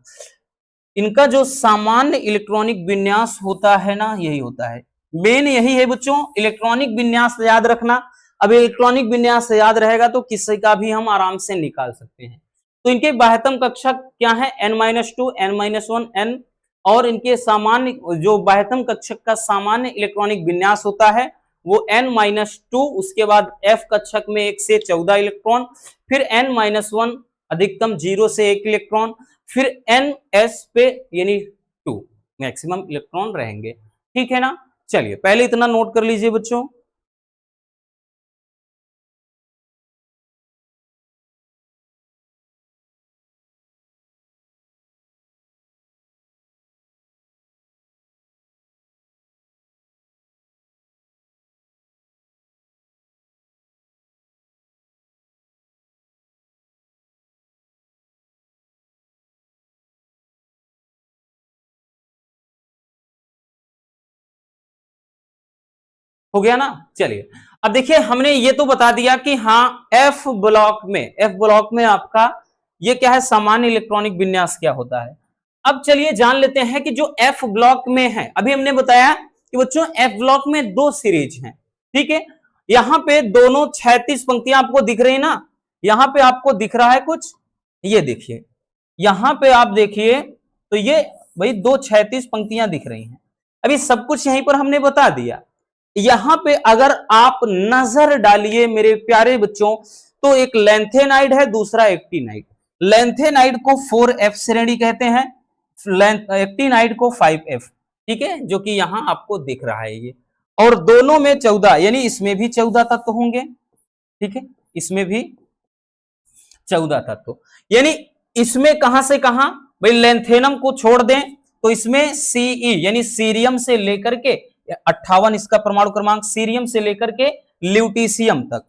इनका जो सामान्य इलेक्ट्रॉनिक विन्यास होता है ना, यही होता है, मेन यही है बच्चों, इलेक्ट्रॉनिक विन्यास याद रखना। अब इलेक्ट्रॉनिक विन्यास याद रहेगा तो किसी का भी हम आराम से निकाल सकते हैं। तो इनके बाह्यतम कक्षक क्या है? n-2, n-1, n, और इनके सामान्य जो बाह्यतम कक्षक का सामान्य इलेक्ट्रॉनिक विन्यास होता है वो n-2, उसके बाद f कक्षक में 1 से 14 इलेक्ट्रॉन, फिर n-1 अधिकतम 0 से 1 इलेक्ट्रॉन, फिर ns पे यानी 2 मैक्सिमम इलेक्ट्रॉन रहेंगे। ठीक है ना? चलिए पहले इतना नोट कर लीजिए बच्चों। हो गया ना? चलिए अब देखिए, हमने ये तो बता दिया कि हाँ एफ ब्लॉक में आपका ये क्या है, सामान्य इलेक्ट्रॉनिक विन्यास क्या होता है। अब चलिए जान लेते हैं कि जो एफ ब्लॉक में है, अभी हमने बताया कि बच्चों एफ ब्लॉक में 2 सीरीज हैं। ठीक है, यहां पे दोनों 36 पंक्तियां आपको दिख रही ना, यहां पे आपको दिख रहा है कुछ, ये देखिए यहां पे आप देखिए, तो ये भाई 2 36 पंक्तियां दिख रही हैं। अभी सब कुछ यहीं पर हमने बता दिया। यहां पे अगर आप नजर डालिए मेरे प्यारे बच्चों, तो एक लेंथेनाइड है, दूसरा एक्टिनाइड। लेंथेनाइड को 4f श्रेणी कहते हैं, एक्टिनाइड को 5f। ठीक है, जो कि यहां आपको दिख रहा है ये, और दोनों में 14, यानी इसमें भी 14 तत्व होंगे। ठीक है, इसमें भी 14 तत्व, यानी इसमें कहां से कहां, भाई लेंथेनम को छोड़ दें तो इसमें सीई यानी सीरियम से लेकर के 58 इसका परमाणु क्रमांक, सीरियम से लेकर के ल्यूटीशियम तक,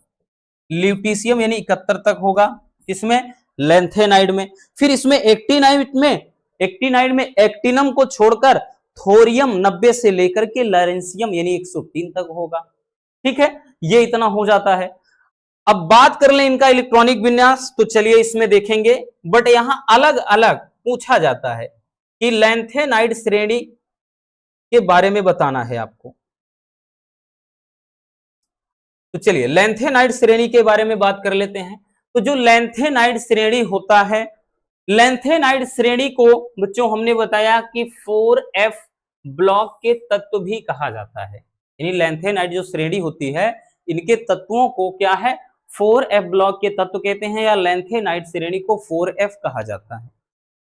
ल्यूटीशियम यानी 71 तक होगा इसमें लेंथेनाइड में। फिर इसमें एक्टिनाइड में एक्टिनम को छोड़कर थोरियम 90 से लेकर के लॉरेंशियम यानी 103 तक होगा। ठीक है, ये इतना हो जाता है। अब बात कर लें इनका इलेक्ट्रॉनिक विन्यास, तो चलिए इसमें देखेंगे, बट यहां अलग अलग पूछा जाता है कि लेंथेनाइड श्रेणी के बारे में बताना है आपको। तो चलिए लेंथेनाइड श्रेणी के बारे में बात कर लेते हैं। तो जो लेंथेनाइड श्रेणी होता है, लेंथेनाइड श्रेणी को बच्चों हमने बताया कि 4f ब्लॉक के तत्व भी कहा जाता है, यानी लेंथेनाइड जो श्रेणी होती है इनके तत्वों को क्या है, 4f ब्लॉक के तत्व कहते हैं, या लेंथेनाइड श्रेणी को 4f कहा जाता है।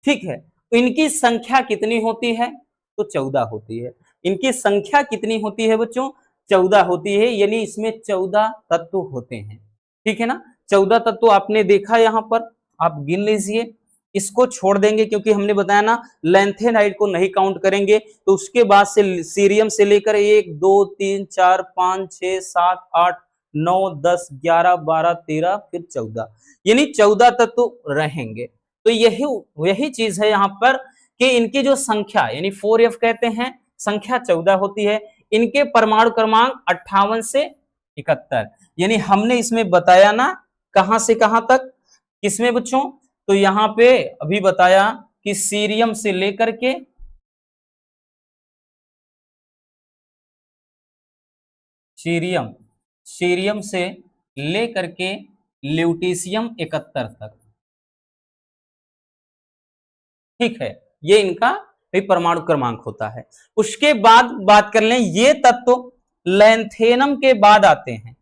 ठीक है, तो इनकी संख्या कितनी होती है, तो 14 होती है। इनकी संख्या कितनी होती है बच्चों, 14 होती है, यानी इसमें 14 तत्व होते हैं। ठीक है ना, 14 तत्व आपने देखा, यहां पर आप गिन लीजिए, इसको छोड़ देंगे क्योंकि हमने बताया ना लेंथेनाइड को नहीं काउंट करेंगे। तो उसके बाद से सीरियम से लेकर 1 2 3 4 5 6 7 8 9 10 11 12 13 फिर 14, यानी 14 तत्व रहेंगे। तो यही यही चीज है यहाँ पर कि इनकी जो संख्या यानी 4f कहते हैं, संख्या 14 होती है, इनके परमाणु क्रमांक 58 से 71, यानी हमने इसमें बताया ना कहां से कहां तक, किसमें बच्चों, तो यहां पे अभी बताया कि सीरियम से लेकर के सीरियम से लेकर के ल्यूटीशियम 71 तक, ठीक है, ये इनका भी परमाणु क्रमांक होता है। उसके बाद बात कर लें, ये तत्व लैंथेनम के बाद आते हैं,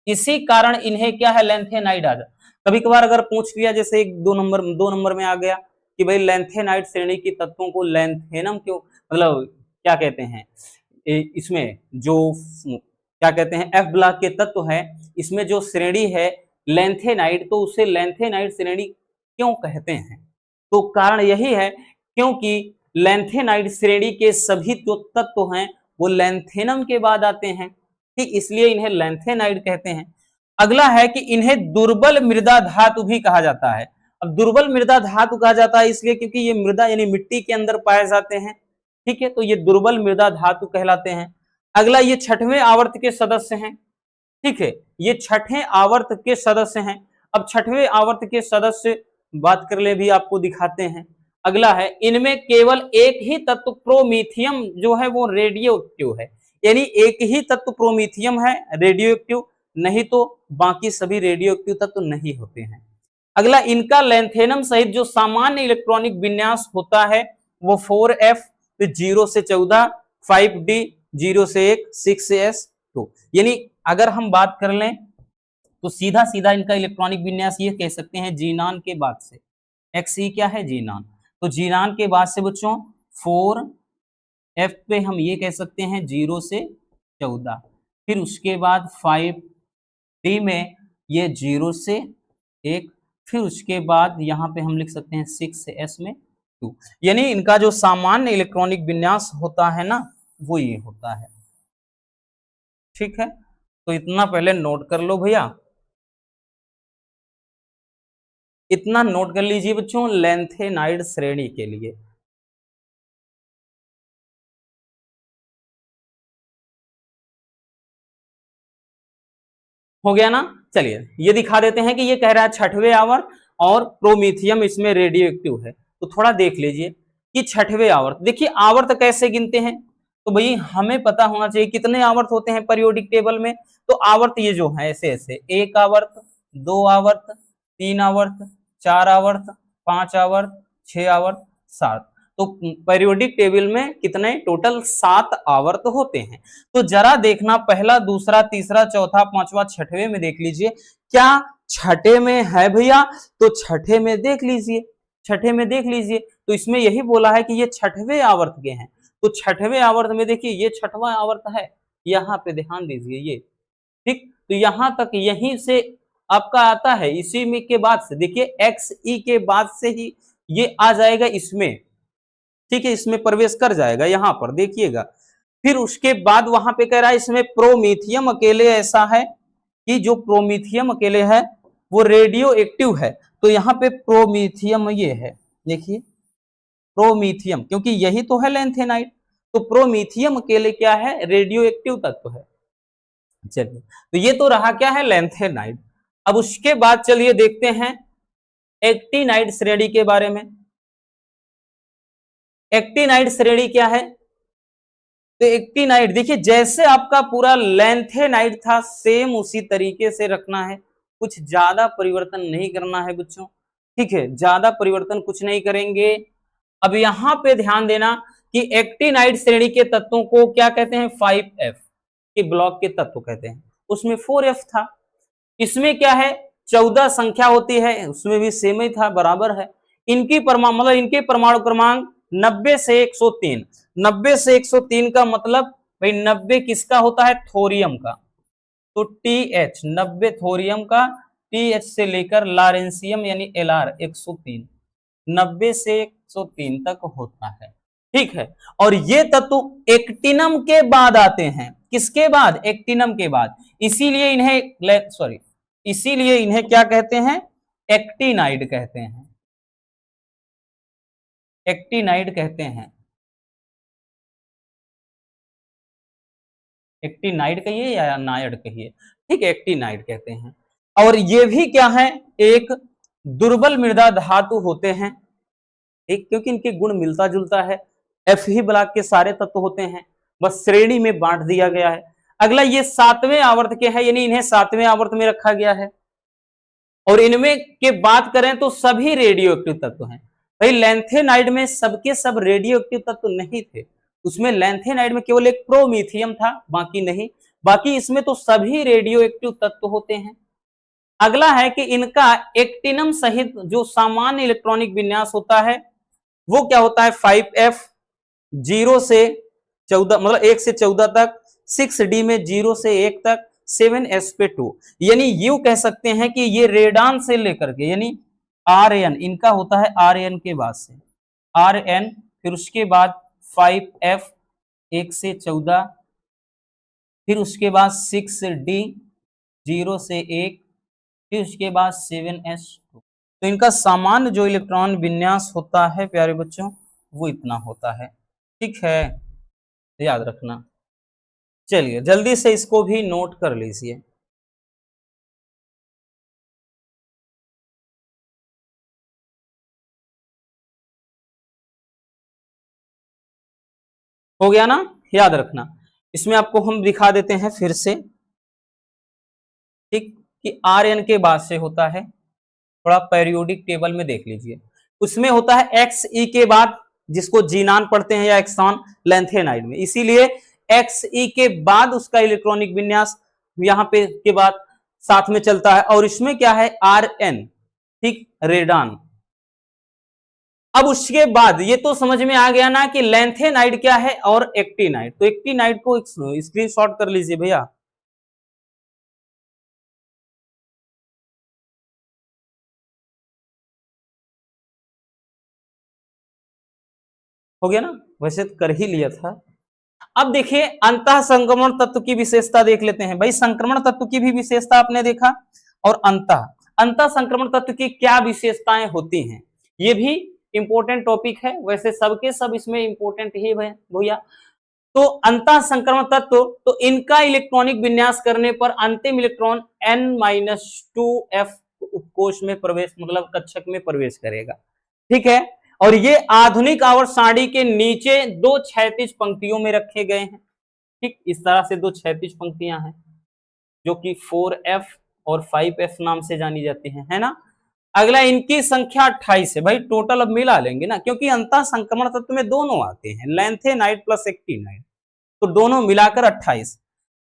इसी कारण इन्हें क्या है, लैंथेनाइड आ जाता। कभी कभार अगर पूछ लिया, जैसे एक 2 नंबर में आ गया कि भाई लैंथेनाइड श्रेणी के तत्वों को लैंथेनम क्यों, मतलब क्या कहते हैं, इसमें जो क्या कहते हैं एफ ब्लॉक के तत्व है, इसमें जो श्रेणी है लैंथेनाइड, तो उसे लैंथेनाइड श्रेणी क्यों कहते हैं, तो कारण यही है क्योंकि लैंथेनाइड श्रेणी के सभी जो तत्व हैं वो लैंथेनम के बाद आते हैं, ठीक, इसलिए इन्हें लैंथेनाइड कहते हैं। अगला है कि इन्हें दुर्बल मृदा धातु भी कहा जाता है। अब दुर्बल मृदा धातु कहा जाता है इसलिए क्योंकि ये मृदा यानी मिट्टी के अंदर पाए जाते हैं, ठीक है, तो ये दुर्बल मृदा धातु कहलाते हैं। अगला, ये 6वें आवर्त के सदस्य हैं, ठीक है, ये 6ठे आवर्त के सदस्य हैं। अब 6वें आवर्त के सदस्य बात कर ले भी आपको दिखाते हैं। अगला है, इनमें केवल एक ही तत्व प्रोमीथियम जो है वो रेडियो एक्टिव है, यानी एक ही तत्व प्रोमीथियम है रेडियो एक्टिव, नहीं तो बाकी सभी रेडियो एक्टिव तत्व नहीं होते हैं। अगला, इनका लैंथेनम सहित जो सामान्य इलेक्ट्रॉनिक विन्यास होता है वो 4f, 0 से 14, 5d, 0 से 1, 6 से s2, यानी अगर हम बात कर लें तो सीधा सीधा इनका इलेक्ट्रॉनिक विन्यास ये कह सकते हैं जीनान के बाद से, XE क्या है, जीनान, तो जीनान के बाद से बच्चों 4f पे हम ये कह सकते हैं 0 से 14, फिर उसके बाद 5d में ये 0 से 1, फिर उसके बाद यहाँ पे हम लिख सकते हैं 6 से s में 2, यानी इनका जो सामान्य इलेक्ट्रॉनिक विन्यास होता है ना वो ये होता है, ठीक है, तो इतना पहले नोट कर लो भैया, इतना नोट कर लीजिए बच्चों लैंथेनाइड श्रेणी के लिए। हो गया ना, चलिए ये दिखा देते हैं कि ये कह रहा है 6वें आवर्त और प्रोमीथियम इसमें रेडियो एक्टिव है, तो थोड़ा देख लीजिए कि 6वें आवर्त, देखिए आवर्त कैसे गिनते हैं, तो भाई हमें पता होना चाहिए कितने आवर्त होते हैं पीरियोडिक टेबल में, तो आवर्त ये जो है ऐसे ऐसे, 1 आवर्त, 2 आवर्त, 3 आवर्त, 4 आवर्त, 5 आवर्त, 6 आवर्त, 7, तो पीरियोडिक टेबल में कितने टोटल 7 आवर्त होते हैं। तो जरा देखना पहला, दूसरा, तीसरा, चौथा, पांचवा, 6वें में देख लीजिए, क्या 6ठे में है भैया, तो 6ठे में देख लीजिए, 6ठे में देख लीजिए, तो इसमें यही बोला है कि ये 6वें आवर्त के हैं, तो 6वें आवर्त में देखिए ये 6वां आवर्त है, यहाँ पे ध्यान दीजिए ये, ठीक, तो यहां तक यहीं से आपका आता है, इसी में के बाद से देखिए XE के बाद से ही ये आ जाएगा इसमें, ठीक है, इसमें प्रवेश कर जाएगा, यहां पर देखिएगा, फिर उसके बाद वहां पे कह रहा है इसमें प्रोमीथियम अकेले ऐसा है कि जो प्रोमीथियम अकेले है वो रेडियो एक्टिव है, तो यहाँ पे प्रोमीथियम ये है, देखिए प्रोमीथियम, क्योंकि यही तो है लैंथेनाइड, तो प्रोमीथियम अकेले क्या है, रेडियो एक्टिव तत्व है। चलिए, तो ये तो रहा क्या है, लैंथेनाइड। अब उसके बाद चलिए देखते हैं एक्टिनाइड श्रेणी के बारे में। एक्टिनाइड श्रेणी क्या है, तो एक्टिनाइड देखिए जैसे आपका पूरा लैंथेनाइड था सेम उसी तरीके से रखना है, कुछ ज्यादा परिवर्तन नहीं करना है बच्चों, ठीक है, ज्यादा परिवर्तन कुछ नहीं करेंगे। अब यहां पे ध्यान देना कि एक्टिनाइड श्रेणी के तत्वों को क्या कहते हैं, 5f के ब्लॉक के तत्व कहते हैं, उसमें 4f था, इसमें क्या है 14 संख्या होती है, उसमें भी सेम ही था, बराबर है। इनकी परमाणु मतलब इनके परमाणु क्रमांक 90 से 103, 90 से 103 का मतलब भाई 90 किसका होता है, थोरियम का, तो TH 90 थोरियम का, TH से लेकर लारेंसियम यानी LR 103, 90 से 103 तक होता है, ठीक है। और ये तत्व एक्टिनम के बाद आते हैं, किसके बाद, एक्टिनम के बाद, इसीलिए इन्हें क्या कहते हैं, एक्टिनाइड कहते हैं, एक्टिनाइड कहते हैं। एक्टिनाइड कहिए या नाइड कहिए, ठीक है, एक्टिनाइड कहते हैं। और ये भी क्या है, एक दुर्बल मृदा धातु होते हैं, ठीक, क्योंकि इनके गुण मिलता जुलता है, एफ ही ब्लॉक के सारे तत्व होते हैं, बस श्रेणी में बांट दिया गया है। अगला ये सातवें आवर्त के हैं, यानी इन्हें सातवें आवर्त में रखा गया है। और इनमें के बात करें तो सभी रेडियो एक्टिव तत्व हैं। भाई लैंथेनाइड में सबके सब रेडियो एक्टिव तत्व नहीं थे, उसमें लैंथेनाइड में केवल एक प्रोमीथियम था, बाकी नहीं। बाकी इसमें तो सभी रेडियो एक्टिव तत्व होते हैं। अगला है कि इनका एक्टिनम सहित जो सामान्य इलेक्ट्रॉनिक विन्यास होता है वो क्या होता है, 5F 0 से 14, मतलब 1 से 14 तक, 6D में 0 से 1 तक, 7S पे 2। यानी यू कह सकते हैं कि ये रेडान से लेकर के, यानी RN इनका होता है, RN के बाद से RN, फिर उसके बाद 5F 1 से 14, फिर उसके बाद 6D 0 से 1, फिर उसके बाद 7S2। तो इनका सामान्य जो इलेक्ट्रॉन विन्यास होता है प्यारे बच्चों वो इतना होता है, ठीक है, याद रखना। चलिए जल्दी से इसको भी नोट कर लीजिए। हो गया ना, याद रखना। इसमें आपको हम दिखा देते हैं फिर से, ठीक, कि RN के बाद से होता है, थोड़ा पेरियोडिक टेबल में देख लीजिए, उसमें होता है XE के बाद, जिसको जीनान पढ़ते हैं या एक्सॉन लैंथेनाइड में, इसीलिए XE के बाद उसका इलेक्ट्रॉनिक विन्यास यहां पे के बाद साथ में चलता है। और इसमें क्या है, RN, ठीक, रेडान। अब उसके बाद ये तो समझ में आ गया ना कि लैंथेनाइड क्या है और एक्टिनाइड। तो एक्टिनाइड को स्क्रीनशॉट कर लीजिए भैया। हो गया ना, वैसे तो कर ही लिया था। अब देखिए अंतः संक्रमण तत्व की विशेषता देख लेते हैं। भाई संक्रमण तत्व की भी विशेषता आपने देखा, और अंतः अंतः संक्रमण तत्व की क्या विशेषताएं होती हैं, ये भी इंपॉर्टेंट टॉपिक है, वैसे सबके सब इसमें इंपॉर्टेंट ही है भैया। तो अंतः संक्रमण तत्व, तो इनका इलेक्ट्रॉनिक विन्यास करने पर अंतिम इलेक्ट्रॉन N-2F उपकोष में प्रवेश, मतलब कक्षक में प्रवेश करेगा, ठीक है। और ये आधुनिक आवर्त सारणी के नीचे दो क्षैतिज पंक्तियों में रखे गए हैं, ठीक, इस तरह से दो क्षैतिज पंक्तियां हैं जो कि 4F और 5F नाम से जानी जाती हैं, है ना। अगला इनकी संख्या 28 है। भाई टोटल अब मिला लेंगे ना, क्योंकि अंतः संक्रमण तत्व में दोनों आते हैं, लैंथेनाइड प्लस एक्टिनाइड, तो दोनों मिलाकर 28।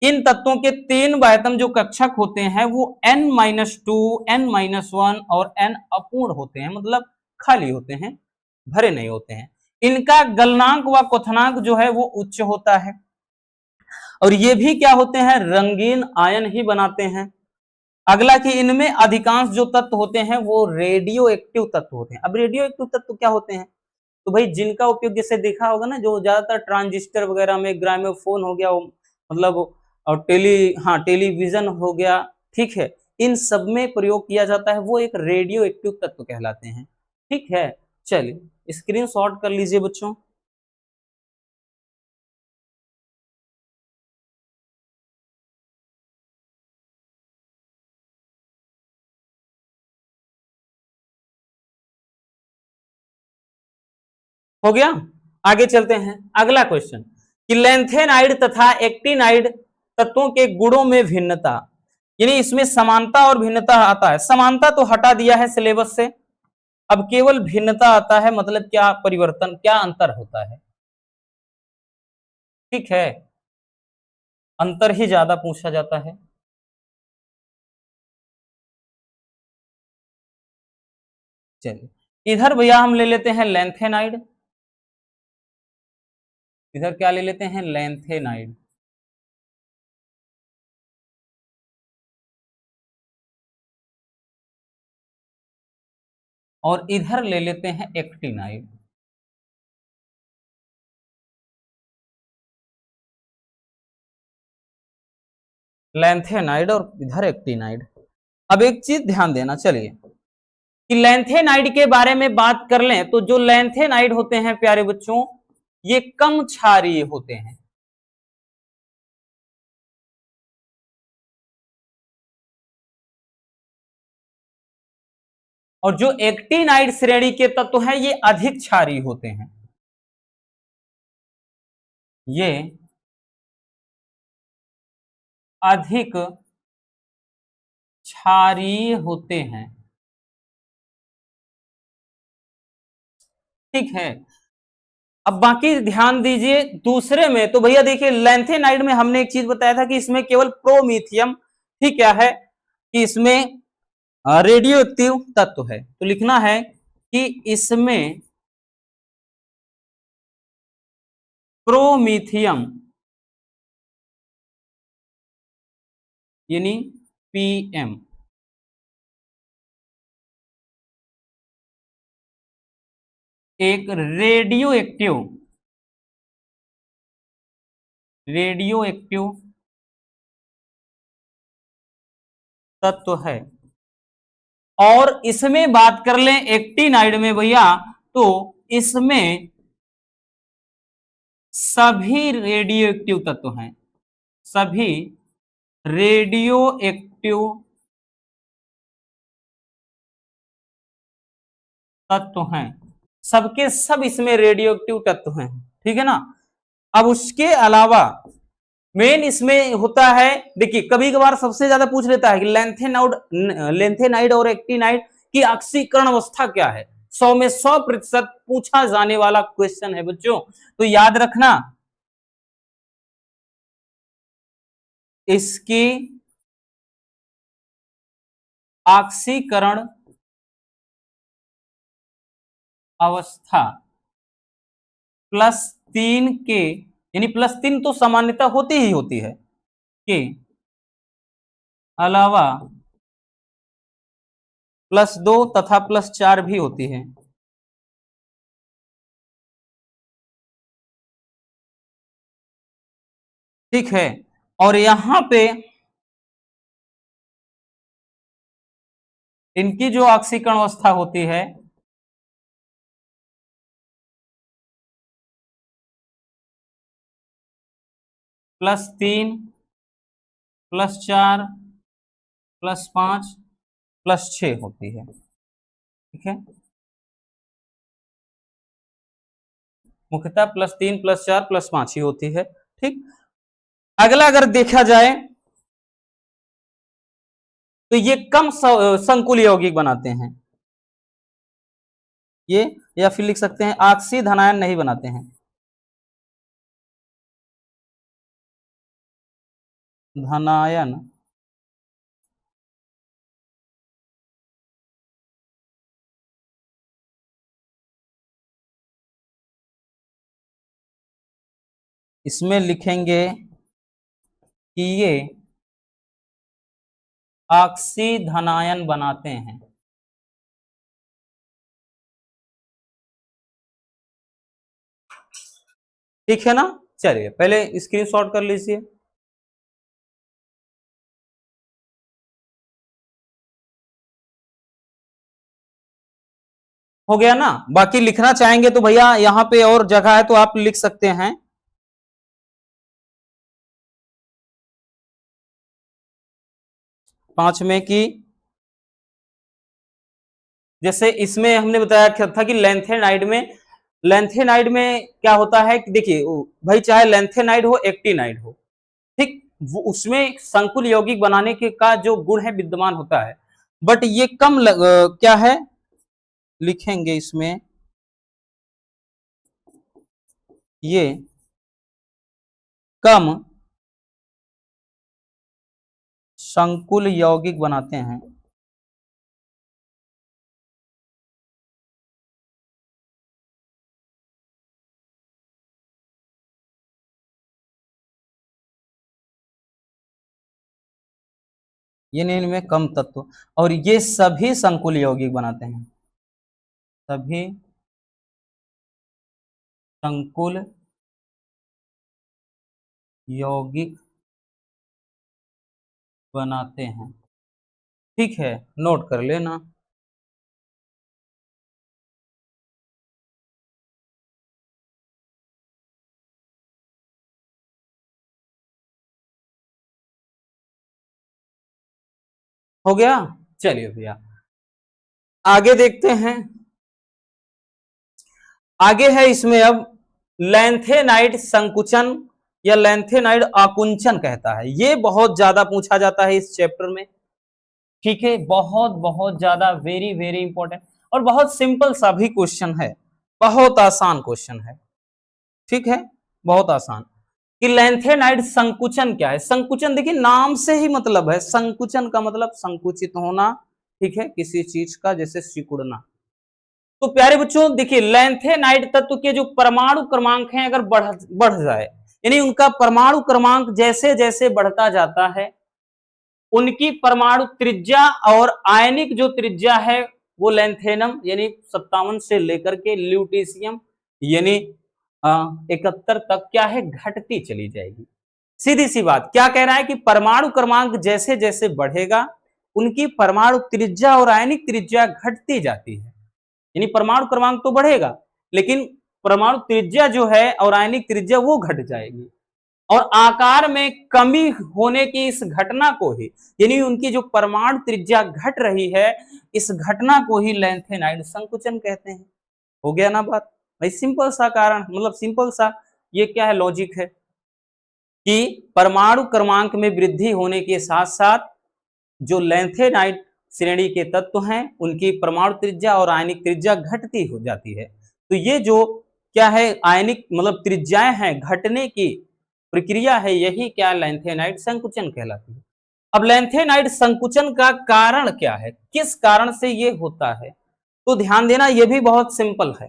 इन तत्वों के तीन बाह्यतम जो कक्षक होते हैं वो N-2, N-1 और N अपूर्ण होते हैं, मतलब खाली होते हैं, भरे नहीं होते हैं। इनका गलनांक व क्वथनांक जो है वो उच्च होता है। और ये भी क्या होते हैं, रंगीन आयन ही बनाते हैं। अगला कि इनमें अधिकांश जो तत्व होते हैं वो रेडियो एक्टिव तत्व होते हैं। अब रेडियो एक्टिव तत्व क्या होते हैं, तो भाई जिनका उपयोग जैसे देखा होगा ना, जो ज्यादातर ट्रांजिस्टर वगैरह में, ग्रामोफोन हो गया, मतलब और टेलीविजन हो गया, ठीक है, इन सब में प्रयोग किया जाता है, वो एक रेडियो एक्टिव तत्व कहलाते हैं, ठीक है। चलिए स्क्रीनशॉट कर लीजिए बच्चों। हो गया, आगे चलते हैं। अगला क्वेश्चन कि लैंथेनाइड तथा एक्टिनाइड तत्वों के गुणों में भिन्नता, यानी इसमें समानता और भिन्नता आता है। समानता तो हटा दिया है सिलेबस से, अब केवल भिन्नता आता है, मतलब क्या परिवर्तन, क्या अंतर होता है, ठीक है, अंतर ही ज्यादा पूछा जाता है। चलिए इधर भैया हम ले लेते हैं लैंथेनाइड, इधर क्या ले लेते हैं, लैंथेनाइड। और इधर ले लेते हैं एक्टिनाइड। लैंथेनाइड और इधर एक्टिनाइड। अब एक चीज ध्यान देना, चलिए कि लैंथेनाइड के बारे में बात कर लें तो जो लैंथेनाइड होते हैं प्यारे बच्चों, ये कम क्षारीय होते हैं। और जो एक्टिनाइड श्रेणी के तत्व हैं ये अधिक क्षारीय होते हैं। ये अधिक क्षारीय होते हैं। ठीक है, अब बाकी ध्यान दीजिए दूसरे में। तो भैया देखिए लैंथेनाइड में हमने एक चीज बताया था कि इसमें केवल प्रोमीथियम ठीक क्या है कि इसमें रेडियो एक्टिव तत्व है। तो लिखना है कि इसमें प्रोमीथियम यानी पीएम एक रेडियो एक्टिव तत्व है। और इसमें बात कर लें एक्टिनाइड में भैया, तो इसमें सभी रेडियो एक्टिव तत्व हैं, सभी रेडियो एक्टिव तत्व हैं, सबके सब इसमें रेडियो एक्टिव तत्व हैं। ठीक है ना। अब उसके अलावा मेन इसमें होता है, देखिए कभी कभार सबसे ज्यादा पूछ लेता है कि लेंथेनाइड और एक्टिनाइड की ऑक्सीकरण अवस्था क्या है। 100 में 100% पूछा जाने वाला क्वेश्चन है बच्चों। तो याद रखना इसकी ऑक्सीकरण अवस्था +3 के, यानी +3 तो सामान्यतः होती ही होती है, के अलावा +2 तथा +4 भी होती है। ठीक है, और यहां पे इनकी जो ऑक्सीकरण अवस्था होती है +3 +4 +5 +6 होती है। ठीक है, मुख्यतः +3 +4 +5 ही होती है। ठीक, अगला अगर देखा जाए तो ये कम संकुल यौगिक बनाते हैं ये, या फिर लिख सकते हैं ऑक्सी धनायन नहीं बनाते हैं। धनायन इसमें लिखेंगे कि ये ऑक्सी धनायन बनाते हैं। ठीक है ना। चलिए पहले स्क्रीनशॉट कर लीजिए। हो गया ना। बाकी लिखना चाहेंगे तो भैया यहां पे और जगह है तो आप लिख सकते हैं। पांच में कि जैसे इसमें हमने बताया था कि लेंथेनाइड में क्या होता है कि देखिए भाई चाहे लेंथेनाइड हो एक्टिनाइड हो, ठीक, वो उसमें संकुल यौगिक बनाने के का जो गुण है विद्यमान होता है। बट ये क्या है लिखेंगे इसमें, ये कम संकुल यौगिक बनाते हैं। ये इनमें कम तत्व, और ये सभी संकुल यौगिक बनाते हैं, सभी संकुल यौगिक बनाते हैं। ठीक है, नोट कर लेना। हो गया। चलिए भैया आगे देखते हैं। आगे है इसमें अब लैंथेनाइड संकुचन या लैंथेनाइड आकुंचन कहता है। ये बहुत ज्यादा पूछा जाता है इस चैप्टर में। ठीक है, बहुत बहुत ज्यादा, वेरी वेरी इंपॉर्टेंट, और बहुत सिंपल सा भी क्वेश्चन है, बहुत आसान क्वेश्चन है। ठीक है, बहुत आसान। कि लैंथेनाइड संकुचन क्या है? संकुचन देखिए नाम से ही मतलब है, संकुचन का मतलब संकुचित होना। ठीक है, किसी चीज का, जैसे सिकुड़ना। तो प्यारे बच्चों देखिए, लैंथेनाइड तत्व के जो परमाणु क्रमांक हैं अगर बढ़ जाए, यानी उनका परमाणु क्रमांक जैसे जैसे बढ़ता जाता है, उनकी परमाणु त्रिज्या और आयनिक जो त्रिज्या है वो लैंथेनम यानी 57 से लेकर के ल्यूटेशियम यानी 71 तक क्या है, घटती चली जाएगी। सीधी सी बात, क्या कह रहा है कि परमाणु क्रमांक जैसे जैसे बढ़ेगा उनकी परमाणु त्रिज्या और आयनिक त्रिज्या घटती जाती है। यानी परमाणु क्रमांक तो बढ़ेगा लेकिन परमाणु त्रिज्या जो है और आयनिक त्रिज्या वो घट जाएगी, और आकार में कमी होने की इस घटना को ही, यानी उनकी जो परमाणु त्रिज्या घट रही है, इस घटना को ही लैंथेनाइड संकुचन कहते हैं। हो गया ना बात भाई? सिंपल सा कारण, मतलब सिंपल सा ये क्या है, लॉजिक है कि परमाणु क्रमांक में वृद्धि होने के साथ साथ जो लैंथेनाइड श्रेणी के तत्व हैं उनकी परमाणु त्रिज्या और आयनिक त्रिज्या घटती हो जाती है। तो ये जो क्या है, आयनिक मतलब त्रिज्याएं हैं घटने की प्रक्रिया है, यही क्या लैंथेनाइड संकुचन कहलाती है। अब लैंथेनाइड संकुचन का कारण क्या है, किस कारण से ये होता है, तो ध्यान देना ये भी बहुत सिंपल है।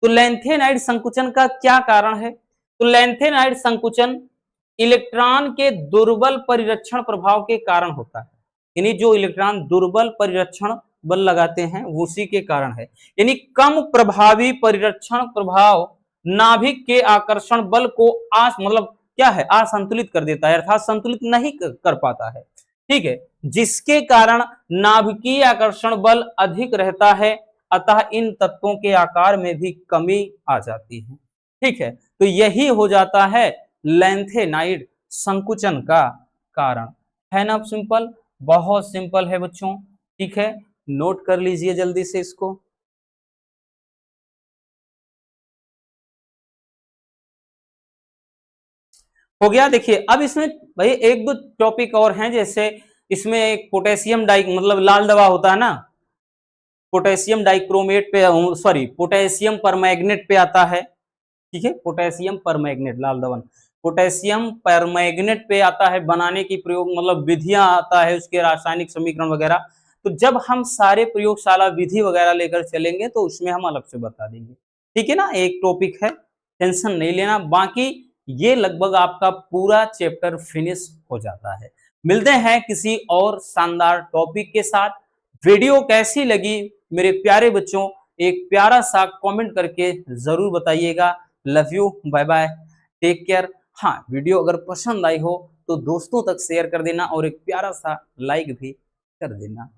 तो लैंथेनाइड संकुचन का क्या कारण है? तो लैंथेनाइड संकुचन इलेक्ट्रॉन के दुर्बल परिरक्षण प्रभाव के कारण होता है। यानी जो इलेक्ट्रॉन दुर्बल परिरक्षण बल लगाते हैं उसी के कारण है। यानी कम प्रभावी परिरक्षण प्रभाव नाभिक के आकर्षण बल को मतलब क्या है, असंतुलित कर देता है, अर्थात संतुलित नहीं कर पाता है। ठीक है, जिसके कारण नाभिकीय आकर्षण बल अधिक रहता है, अतः इन तत्वों के आकार में भी कमी आ जाती है। ठीक है, तो यही हो जाता है लैंथेनाइड संकुचन का कारण। है ना सिंपल, बहुत सिंपल है बच्चों। ठीक है, नोट कर लीजिए जल्दी से इसको। हो गया। देखिए अब इसमें भाई एक दो टॉपिक और हैं, जैसे इसमें एक पोटेशियम डाइ मतलब लाल दवा होता है ना, पोटेशियम डाइक्रोमेट पे, सॉरी पोटेशियम परमैग्नेट पे आता है। ठीक है, पोटेशियम परमैग्नेट लाल दवन पोटेशियम परमैग्नेट पे आता है, बनाने की प्रयोग मतलब विधियां आता है, उसके रासायनिक समीकरण वगैरह। तो जब हम सारे प्रयोगशाला विधि वगैरह लेकर चलेंगे तो उसमें हम अलग से बता देंगे। ठीक है ना, एक टॉपिक है, टेंशन नहीं लेना। बाकी ये लगभग आपका पूरा चैप्टर फिनिश हो जाता है। मिलते हैं किसी और शानदार टॉपिक के साथ। वीडियो कैसी लगी मेरे प्यारे बच्चों, एक प्यारा सा कमेंट करके जरूर बताइएगा। Love you, bye bye, take care. हाँ, वीडियो अगर पसंद आई हो तो दोस्तों तक शेयर कर देना और एक प्यारा सा लाइक भी कर देना।